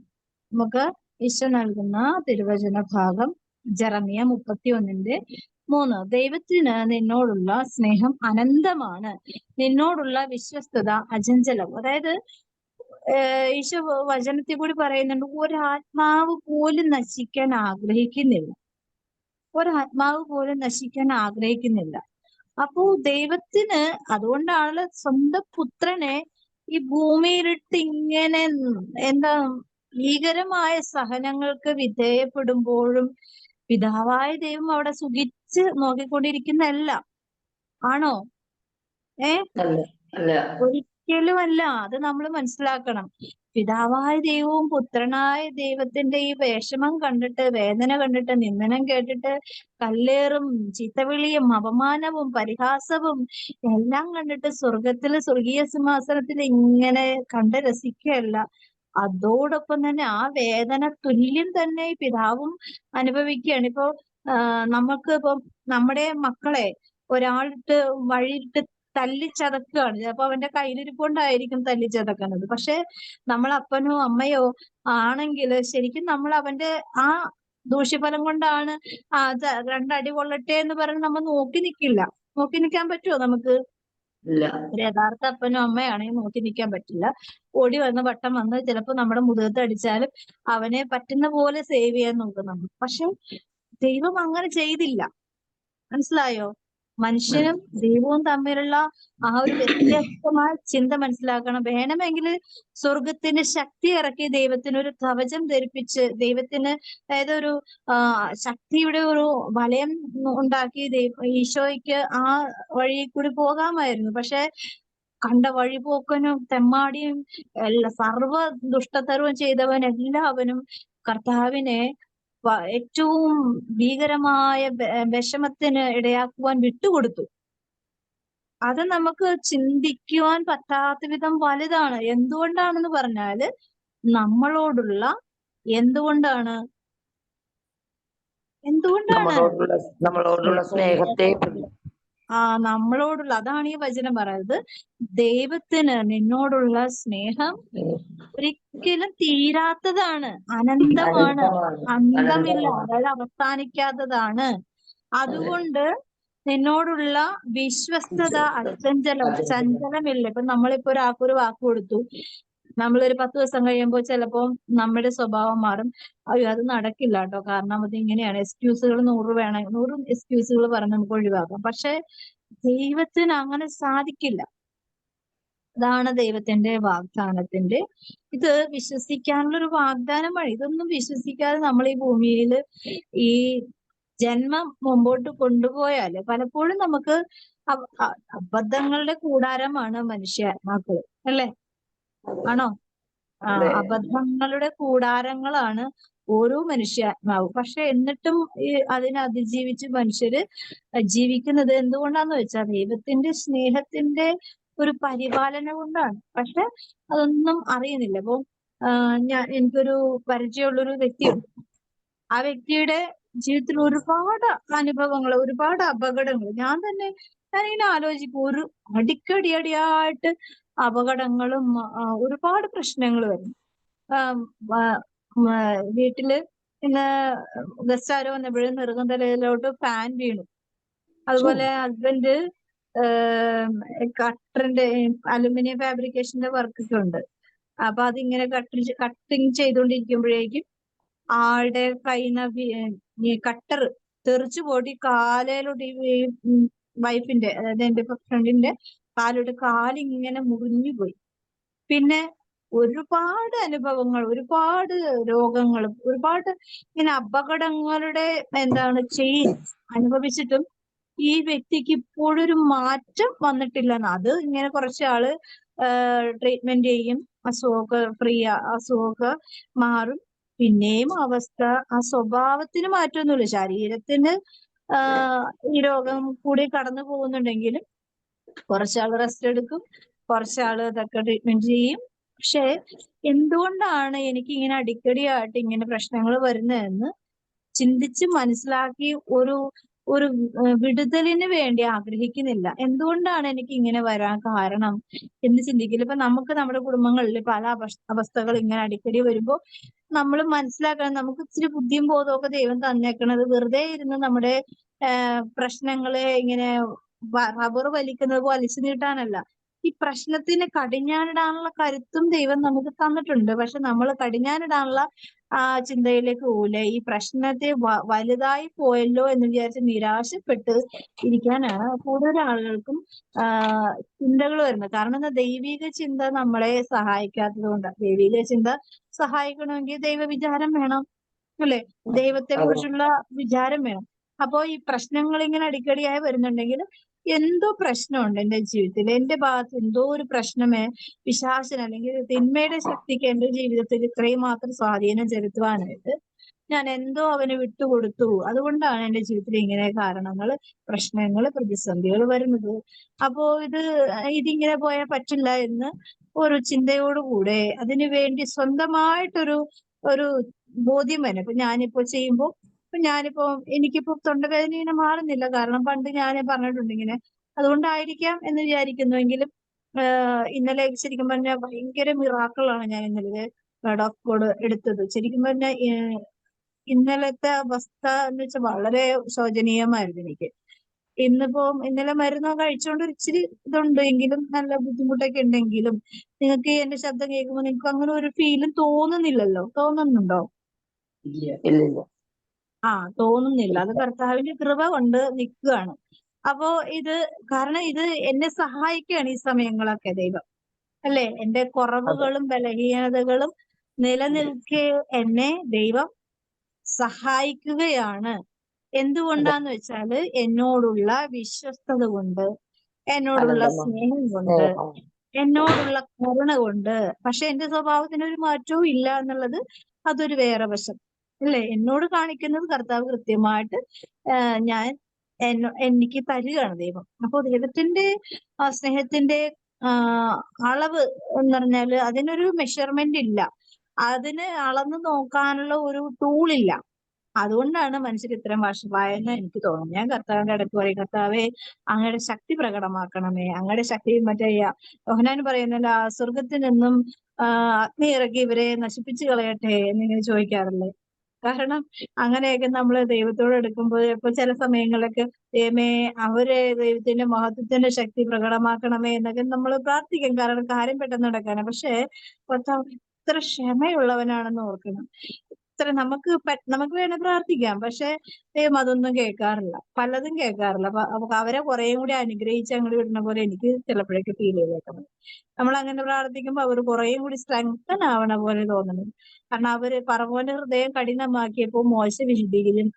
നമുക്ക് ഈശോ നൽകുന്ന തിരുവചന ഭാഗം ജെറമിയ 31:3. ദൈവത്തിന് നിന്നോടുള്ള സ്നേഹം അനന്തമാണ്, നിന്നോടുള്ള വിശ്വസ്തത അചഞ്ചലം. അതായത് ഈശോ വചനത്തിൽ കൂടി പറയുന്നുണ്ട്, ഒരാത്മാവ് പോലും നശിക്കാൻ ആഗ്രഹിക്കുന്നില്ല, ഒരാത്മാവ് പോലും നശിക്കാൻ ആഗ്രഹിക്കുന്നില്ല. അപ്പോ ദൈവത്തിന് അതുകൊണ്ടാണ് സ്വന്തം പുത്രനെ ഈ ഭൂമിയിലിട്ട് ഇങ്ങനെ എന്താ ഭീകരമായ സഹനങ്ങൾക്ക് വിധേയപ്പെടുമ്പോഴും പിതാവായ ദൈവം അവിടെ സുഖിച്ച് നോക്കിക്കൊണ്ടിരിക്കുന്നതല്ല. ആണോ? അല്ല അല്ല. ഒരിക്കലും അല്ല. അത് നമ്മൾ മനസ്സിലാക്കണം. പിതാവായ ദൈവവും പുത്രനായ ദൈവത്തിന്റെ ഈ വിഷമം കണ്ടിട്ട്, വേദന കണ്ടിട്ട്, നിന്ദനം കേട്ടിട്ട്, കല്ലേറും ചീത്തവിളിയും അപമാനവും പരിഹാസവും എല്ലാം കണ്ടിട്ട് സ്വർഗത്തില് സ്വർഗീയ സിംഹാസനത്തിൽ ഇങ്ങനെ കണ്ട് രസിക്കുകയല്ല, അതോടൊപ്പം തന്നെ ആ വേദന തുല്യം തന്നെ ഈ പിതാവും അനുഭവിക്കുകയാണ്. ഇപ്പൊ നമുക്ക് ഇപ്പം നമ്മുടെ മക്കളെ ഒരാളിട്ട് വഴിയിട്ട് തല്ലിച്ചതക്കുകയാണ്. ചിലപ്പോ അവന്റെ കയ്യിലിരിപ്പുണ്ടായിരിക്കും തല്ലിച്ചതക്കുന്നത്. പക്ഷെ നമ്മൾ അപ്പനോ അമ്മയോ ആണെങ്കിൽ ശരിക്കും നമ്മൾ അവന്റെ ആ ദൂഷ്യഫലം കൊണ്ടാണ് രണ്ടടി കൊള്ളട്ടെ എന്ന് പറഞ്ഞ് നമ്മൾ നോക്കി നിൽക്കില്ല. നോക്കി നിൽക്കാൻ പറ്റുമോ നമുക്ക്? ഒരു യഥാർത്ഥ അപ്പനും അമ്മയാണെങ്കിൽ നോക്കി നിൽക്കാൻ പറ്റില്ല. ഓടി വന്ന് വട്ടം വന്ന് ചിലപ്പോ നമ്മുടെ മുതുകത്ത് അടിച്ചാലും അവനെ പറ്റുന്ന പോലെ സേവ് ചെയ്യാൻ നോക്കും നമ്മൾ. പക്ഷെ ദൈവം അങ്ങനെ ചെയ്തില്ല. മനസ്സിലായോ? മനുഷ്യനും ദൈവവും തമ്മിലുള്ള ആ ഒരു വ്യത്യസ്തമായ ചിന്ത മനസ്സിലാക്കണം. വേണമെങ്കിൽ സ്വർഗത്തിന് ശക്തി ഇറക്കി ദൈവത്തിന് ഒരു കവചം ധരിപ്പിച്ച് ദൈവത്തിന് അതായത് ഒരു ശക്തിയുടെ ഒരു വലയം ഉണ്ടാക്കി ഈശോയ്ക്ക് ആ വഴി കൂടി പോകാമായിരുന്നു. പക്ഷെ കണ്ട വഴിപോക്കനും തെമ്മാടിയും സർവ ദുഷ്ടതരവും ചെയ്തവൻ എല്ലാവനും കർത്താവിനെ ഏറ്റവും ഭീകരമായ വിഷമത്തിന് ഇടയാക്കുവാൻ വിട്ടുകൊടുത്തു. അത് നമുക്ക് ചിന്തിക്കുവാൻ പറ്റാത്ത വിധം വലുതാണ്. എന്തുകൊണ്ടാണെന്ന് പറഞ്ഞാല് നമ്മളോടുള്ള എന്തുകൊണ്ടാണ് നമ്മളോടുള്ള സ്നേഹത്തെ നമ്മളോടുള്ള, അതാണ് ഈ വചനം പറയുന്നത്. ദൈവത്തിന് നിന്നോടുള്ള സ്നേഹം ഒരിക്കലും തീരാത്തതാണ്, അനന്തമാണ്, അന്തമില്ല, അതായത് അവസാനിക്കാത്തതാണ്. അതുകൊണ്ട് നിന്നോടുള്ള വിശ്വസ്തത ചഞ്ചലമില്ല. ഇപ്പൊ നമ്മളിപ്പോ ഒരാൾക്കൊരു വാക്ക് കൊടുത്തു, നമ്മളൊരു 10 ദിവസം കഴിയുമ്പോൾ ചിലപ്പോൾ നമ്മുടെ സ്വഭാവം മാറും. അയ്യോ അത് നടക്കില്ല കേട്ടോ, കാരണം അത് ഇങ്ങനെയാണ്, എക്സ്ക്യൂസുകൾ 100 എക്സ്ക്യൂസുകൾ പറഞ്ഞ് നമുക്ക് ഒഴിവാക്കാം. പക്ഷെ ദൈവത്തിന് അങ്ങനെ സാധിക്കില്ല. അതാണ് ദൈവത്തിന്റെ വാഗ്ദാനത്തിന്റെ ഇത് വിശ്വസിക്കാനുള്ള ഒരു വാഗ്ദാനമാണ്. ഇതൊന്നും വിശ്വസിക്കാതെ നമ്മൾ ഈ ഭൂമിയിൽ ഈ ജന്മം മുമ്പോട്ട് കൊണ്ടുപോയാല് പലപ്പോഴും നമുക്ക് അബദ്ധങ്ങളുടെ കൂടാരമാണ് മനുഷ്യാത്മാക്കള്, അല്ലേ? ആണോ? അബദ്ധങ്ങളുടെ കൂടാരങ്ങളാണ് ഓരോ മനുഷ്യാത്മാവും. പക്ഷെ എന്നിട്ടും അതിനെ അതിജീവിച്ച് മനുഷ്യര് ജീവിക്കുന്നത് എന്തുകൊണ്ടാന്ന് വെച്ചാൽ ദൈവത്തിന്റെ സ്നേഹത്തിന്റെ ഒരു പരിപാലന കൊണ്ടാണ്. പക്ഷെ അതൊന്നും അറിയുന്നില്ല. അപ്പൊ എനിക്കൊരു പരിചയമുള്ളൊരു വ്യക്തിയുണ്ട്. ആ വ്യക്തിയുടെ ജീവിതത്തിൽ ഒരുപാട് അനുഭവങ്ങൾ, ഒരുപാട് അപകടങ്ങൾ. ഞാനിങ്ങനെ ആലോചിക്കും, ഒരു അടിക്കടിയായിട്ട് അപകടങ്ങളും ഒരുപാട് പ്രശ്നങ്ങൾ വരും. വീട്ടില് ഇന്ന് ഗസ്റ്റ് ആരോ വന്നപ്പോഴും നെറുകന്തലയിലോട്ട് ഫാൻ വീണു. അതുപോലെ ഹസ്ബൻഡ് കട്ടറിന്റെ അലുമിനിയം ഫാബ്രിക്കേഷന്റെ വർക്കൊക്കെ ഉണ്ട്. അപ്പൊ അതിങ്ങനെ കട്ടിങ് ചെയ്തുകൊണ്ടിരിക്കുമ്പോഴേക്കും ആളുടെ കയ്യിൽ നിന്ന് കട്ടർ തെറിച്ചു പോയിട്ട് കാലയിലോട്ട് വൈഫിന്റെ, അതായത് എന്റെ ഫ്രണ്ടിന്റെ കാലോട്ട് കാലിങ്ങനെ മുറിഞ്ഞു പോയി. പിന്നെ ഒരുപാട് അനുഭവങ്ങൾ, ഒരുപാട് രോഗങ്ങളും, ഒരുപാട് ഇങ്ങനെ അപകടങ്ങളുടെ അനുഭവിച്ചിട്ടും ഈ വ്യക്തിക്ക് ഇപ്പോഴൊരു മാറ്റം വന്നിട്ടില്ലെന്ന്. അത് ഇങ്ങനെ കുറച്ചാള് ട്രീറ്റ്മെന്റ് ചെയ്യും, അസുഖമൊക്കെ മാറും. പിന്നെയും അവസ്ഥ, ആ സ്വഭാവത്തിന് മാറ്റമൊന്നുമില്ല. ശരീരത്തിന് ഈ രോഗം കൂടി കടന്നു പോകുന്നുണ്ടെങ്കിലും കുറച്ചാള് റെസ്റ്റ് എടുക്കും, കുറച്ചാള് ഇതൊക്കെ ട്രീറ്റ്മെന്റ് ചെയ്യും. പക്ഷെ എന്തുകൊണ്ടാണ് എനിക്ക് ഇങ്ങനെ അടിക്കടിയായിട്ട് ഇങ്ങനെ പ്രശ്നങ്ങൾ വരുന്നതെന്ന് ചിന്തിച്ച് മനസ്സിലാക്കി ഒരു വിടുതലിന് വേണ്ടി ആഗ്രഹിക്കുന്നില്ല. എന്തുകൊണ്ടാണ് എനിക്ക് ഇങ്ങനെ വരാൻ കാരണം എന്ന് ചിന്തിക്കില്ല. ഇപ്പൊ നമുക്ക് നമ്മുടെ കുടുംബങ്ങളിൽ പല അവസ്ഥകൾ ഇങ്ങനെ അടിക്കടി വരുമ്പോ നമ്മൾ മനസ്സിലാക്കണം, നമുക്ക് ഇച്ചിരി ബുദ്ധിയും ബോധമൊക്കെ ദൈവം തന്നേക്കണത് വെറുതെ ഇരുന്ന് നമ്മുടെ പ്രശ്നങ്ങളെ ഇങ്ങനെ റബ്ബർ വലിക്കുന്നത് വലിച്ചു നീട്ടാനല്ല. ഈ പ്രശ്നത്തിന് കടിഞ്ഞാനിടാനുള്ള കരുത്തും ദൈവം നമുക്ക് തന്നിട്ടുണ്ട്. പക്ഷെ നമ്മൾ കടിഞ്ഞാനിടാനുള്ള ചിന്തയിലേക്ക് പോകില്ല. ഈ പ്രശ്നത്തെ വലുതായി പോയല്ലോ എന്ന് വിചാരിച്ച് നിരാശപ്പെട്ട് ഇരിക്കാനാണ് കൂടുതൽ ആളുകൾക്കും ചിന്തകൾ വരുന്നത്. കാരണം എന്താ, ദൈവിക ചിന്ത നമ്മളെ സഹായിക്കാത്തത് കൊണ്ട്. ദൈവിക ചിന്ത സഹായിക്കണമെങ്കിൽ ദൈവ വിചാരം വേണം, അല്ലെ? ദൈവത്തെ കുറിച്ചുള്ള വിചാരം വേണം. അപ്പോ ഈ പ്രശ്നങ്ങൾ ഇങ്ങനെ അടിക്കടിയായി വരുന്നുണ്ടെങ്കിൽ എന്തോ പ്രശ്നമുണ്ട് എന്റെ ജീവിതത്തിൽ, എന്റെ ഭാഗത്ത് എന്തോ ഒരു പ്രശ്നമേ പിശാചിന് അല്ലെങ്കിൽ തിന്മയുടെ ശക്തിക്ക് എന്റെ ജീവിതത്തിൽ ഇത്രയും മാത്രം സ്വാധീനം ചെലുത്തുവാനായിട്ട് ഞാൻ എന്തോ അവന് വിട്ടുകൊടുത്തു. അതുകൊണ്ടാണ് എന്റെ ജീവിതത്തിൽ ഇങ്ങനെ കാരണങ്ങൾ, പ്രശ്നങ്ങൾ, പ്രതിസന്ധികൾ വരുന്നത്. അപ്പോ ഇതിങ്ങനെ പോയാൽ പറ്റില്ല എന്ന് ഒരു ചിന്തയോടുകൂടെ അതിനു വേണ്ടി സ്വന്തമായിട്ടൊരു ബോധ്യം വരും. ഞാനിപ്പോ എനിക്കിപ്പോ തൊണ്ടവേദന ഇങ്ങനെ മാറുന്നില്ല. കാരണം പണ്ട് ഞാൻ പറഞ്ഞിട്ടുണ്ട് ഇങ്ങനെ, അതുകൊണ്ടായിരിക്കാം എന്ന് വിചാരിക്കുന്നുവെങ്കിലും ഇന്നലെ ശരിക്കും പറഞ്ഞാൽ ഭയങ്കര മിറാക്കിളാണ് ഞാൻ ഇന്നലെ ഓഫ് കോഡ് എടുത്തത്. ശരിക്കും പറഞ്ഞാൽ ഇന്നലത്തെ അവസ്ഥ എന്ന് വെച്ചാൽ വളരെ ശോചനീയമായിരുന്നു എനിക്ക്. ഇന്നലെ മരുന്ന് കഴിച്ചുകൊണ്ട് ഇച്ചിരി ഇതുണ്ട് എങ്കിലും, നല്ല ബുദ്ധിമുട്ടൊക്കെ ഉണ്ടെങ്കിലും, നിങ്ങൾക്ക് എന്റെ ശബ്ദം കേൾക്കുമ്പോൾ നിങ്ങൾക്ക് അങ്ങനെ ഒരു ഫീലും തോന്നുന്നില്ലല്ലോ? തോന്നുന്നുണ്ടോ? തോന്നുന്നില്ല. അത് കർത്താവിന്റെ കൃപ കൊണ്ട് നിൽക്കുകയാണ്. അപ്പോ കാരണം ഇത് എന്നെ സഹായിക്കുകയാണ് ഈ സമയങ്ങളൊക്കെ ദൈവം, അല്ലെ? എന്റെ കുറവുകളും ബലഹീനതകളും നിലനിൽക്കെ എന്നെ ദൈവം സഹായിക്കുകയാണ്. എന്തുകൊണ്ടാന്ന് വെച്ചാല് എന്നോടുള്ള വിശ്വസ്തത കൊണ്ട്, എന്നോടുള്ള സ്നേഹം കൊണ്ട്, എന്നോടുള്ള കരുണ കൊണ്ട്. പക്ഷെ എന്റെ സ്വഭാവത്തിന് ഒരു മാറ്റവും ഇല്ല എന്നുള്ളത് അതൊരു വേറെ വശം, അല്ലെ? എന്നോട് കാണിക്കുന്നത് കർത്താവ് കൃത്യമായിട്ട് എനിക്ക് തരികയാണ് ദൈവം. അപ്പൊ ദൈവത്തിന്റെ സ്നേഹത്തിന്റെ അളവ് എന്ന് പറഞ്ഞാല് അതിനൊരു മെഷർമെന്റ് ഇല്ല, അതിന് അളന്ന് നോക്കാനുള്ള ഒരു ടൂളില്ല. അതുകൊണ്ടാണ് മനുഷ്യർ ഇത്രയും വഷളായെന്ന് എനിക്ക് തോന്നുന്നു. ഞാൻ കർത്താവിന്റെ അടുത്ത് പറയും, കർത്താവെ അങ്ങയുടെ ശക്തി പ്രകടമാക്കണമേ, അങ്ങയുടെ ശക്തി. യോഹന്നാൻ പറയുന്നില്ല, സ്വർഗത്തിൽ നിന്നും അഗ്നി ഇറക്കി ഇവരെ നശിപ്പിച്ചു കളയട്ടെ എന്നിങ്ങനെ ചോദിക്കാറില്ലേ? കാരണം അങ്ങനെയൊക്കെ നമ്മൾ ദൈവത്തോട് എടുക്കുമ്പോൾ ഇപ്പൊ ചില സമയങ്ങളിലൊക്കെ ദൈവത്തിന്റെ മഹത്വത്തിന്റെ ശക്തി പ്രകടമാക്കണമേ എന്നൊക്കെ നമ്മൾ പ്രാർത്ഥിക്കും. കാരണം കാര്യം പെട്ടെന്ന് നടക്കാനാണ്. പക്ഷെ കർത്താവ് ഇത്ര ക്ഷമയുള്ളവനാണെന്ന് ഓർക്കണം. നമുക്ക് വേണേ പ്രാർത്ഥിക്കാം, പക്ഷെ ദൈവം അതൊന്നും കേൾക്കാറില്ല, പലതും കേൾക്കാറില്ല. അപ്പൊ അവരെ കുറേയും കൂടി അനുഗ്രഹിച്ച് അങ്ങോട്ട് വിടുന്ന പോലെ എനിക്ക് ചിലപ്പോഴൊക്കെ ഫീൽ ചെയ്തേക്കുന്നത്. നമ്മൾ അങ്ങനെ പ്രാർത്ഥിക്കുമ്പോൾ അവർ കുറേയും കൂടി സ്ട്രെങ്തൻ ആവണ പോലെ തോന്നുന്നു. കാരണം അവര് ഫറവോന്റെ ഹൃദയം കഠിനമാക്കിയപ്പോൾ മോശ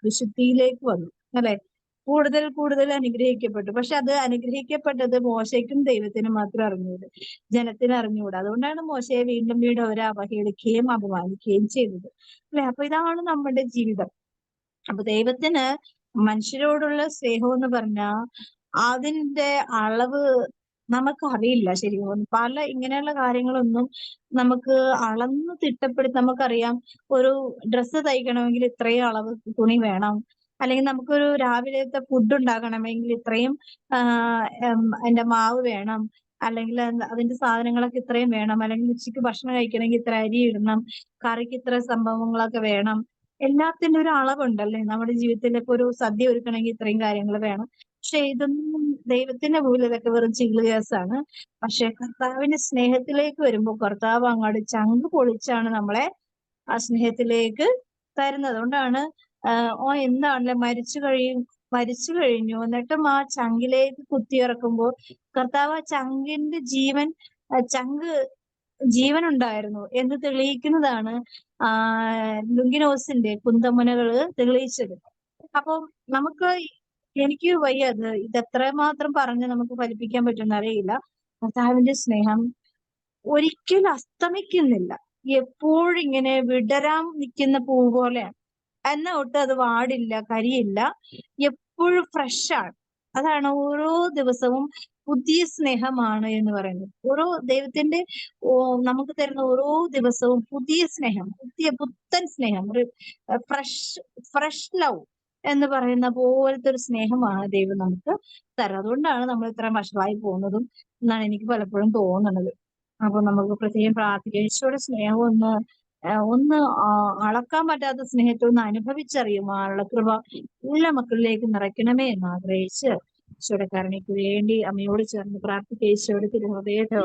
വിശുദ്ധിയിലേക്ക് വന്നു, അല്ലെ? കൂടുതൽ കൂടുതൽ അനുഗ്രഹിക്കപ്പെട്ടു. പക്ഷെ അത് അനുഗ്രഹിക്കപ്പെട്ടത് മോശയ്ക്കും ദൈവത്തിനും മാത്രം അറിഞ്ഞൂടെ, ജനത്തിന് അറിഞ്ഞുകൂടാ. അതുകൊണ്ടാണ് മോശയെ വീണ്ടും വീണ്ടും അവരെ അവഹേളിക്കുകയും അപമാനിക്കുകയും ചെയ്തത് അല്ലെ. അപ്പൊ ഇതാണ് നമ്മുടെ ജീവിതം. അപ്പൊ ദൈവത്തിന് മനുഷ്യരോടുള്ള സ്നേഹം എന്ന് പറഞ്ഞാൽ അതിന്റെ അളവ് നമുക്കറിയില്ല. ശരിക്കും പല ഇങ്ങനെയുള്ള കാര്യങ്ങളൊന്നും നമുക്ക് അളന്ന് തിട്ടപ്പെടുത്തി നമുക്കറിയാം. ഒരു ഡ്രസ്സ് തയ്ക്കണമെങ്കിൽ ഇത്രയും അളവ് തുണി വേണം, അല്ലെങ്കിൽ നമുക്കൊരു രാവിലത്തെ ഫുഡ് ഉണ്ടാക്കണമെങ്കിൽ ഇത്രയും അതിന്റെ മാവ് വേണം, അല്ലെങ്കിൽ അതിന്റെ സാധനങ്ങളൊക്കെ ഇത്രയും വേണം, അല്ലെങ്കിൽ ഉച്ചയ്ക്ക് ഭക്ഷണം കഴിക്കണമെങ്കിൽ ഇത്ര അരി ഇടണം, കറിക്ക് ഇത്ര സംഭവങ്ങളൊക്കെ വേണം. എല്ലാത്തിന്റെ ഒരു അളവുണ്ടല്ലേ. നമ്മുടെ ജീവിതത്തിലൊക്കെ ഒരു സദ്യ ഒരുക്കണമെങ്കിൽ ഇത്രയും കാര്യങ്ങൾ വേണം. പക്ഷെ ഇതൊന്നും ദൈവത്തിന്റെ മുമ്പിൽ ഇതൊക്കെ വെറും ചില്ലുകേസാണ്. പക്ഷെ കർത്താവിന്റെ സ്നേഹത്തിലേക്ക് വരുമ്പോൾ കർത്താവ് അങ്ങോട്ട് ചങ്ക് പൊളിച്ചാണ് നമ്മളെ ആ സ്നേഹത്തിലേക്ക് തരുന്നത്. അതുകൊണ്ടാണ് എന്താണല്ലേ മരിച്ചു കഴിഞ്ഞു എന്നിട്ടും ആ ചങ്കിലേക്ക് കുത്തിയിറക്കുമ്പോൾ കർത്താവ് ആ ചങ്കിന്റെ ചങ്ക് ജീവൻ ഉണ്ടായിരുന്നു എന്ന് തെളിയിക്കുന്നതാണ് ലുങ്കിനോസിന്റെ കുന്തമുനകള് തെളിയിച്ചത്. അപ്പൊ എനിക്ക് വയ്യത് ഇതെത്രമാത്രം പറഞ്ഞ് നമുക്ക് ഫലിപ്പിക്കാൻ പറ്റുമെന്ന് അറിയില്ല. കർത്താവിന്റെ സ്നേഹം ഒരിക്കലും അസ്തമിക്കുന്നില്ല. എപ്പോഴും ഇങ്ങനെ വിടരാൻ നിൽക്കുന്ന പൂ പോലെയാണ്. എന്നെ ഒട്ട് അത് വാടില്ല, കരിയില്ല, എപ്പോഴും ഫ്രഷാണ്. അതാണ് ഓരോ ദിവസവും പുതിയ സ്നേഹമാണ് എന്ന് പറയുന്നത്. ഓരോ ദൈവത്തിന്റെ നമുക്ക് തരുന്ന ഓരോ ദിവസവും പുതിയ സ്നേഹം, പുത്തൻ സ്നേഹം, ഒരു ഫ്രഷ് ലവ് എന്ന് പറയുന്ന പോലത്തെ ഒരു സ്നേഹമാണ് ദൈവം നമുക്ക് തരുന്നത്. അതുകൊണ്ടാണ് നമ്മൾ ഇത്ര വഷളായി പോകുന്നതും എന്നാണ് എനിക്ക് പലപ്പോഴും തോന്നുന്നത്. അപ്പൊ നമുക്ക് പ്രത്യേകം പ്രാർത്ഥിക്കുക. ഈശോയുടെ സ്നേഹം ഒന്ന് അളക്കാൻ പറ്റാത്ത സ്നേഹത്തെ ഒന്ന് അനുഭവിച്ചറിയുമാനുള്ള കൃപ എല്ലാ മക്കളിലേക്ക് നിറയ്ക്കണമേ എന്ന് ആഗ്രഹിച്ച് ഈശോയുടെ കരുണയ്ക്ക് വേണ്ടി അമ്മയോട് ചേർന്ന് പ്രാർത്ഥിക്കുക. ഈശോയുടെ തിരുഹൃദയത്തിൽ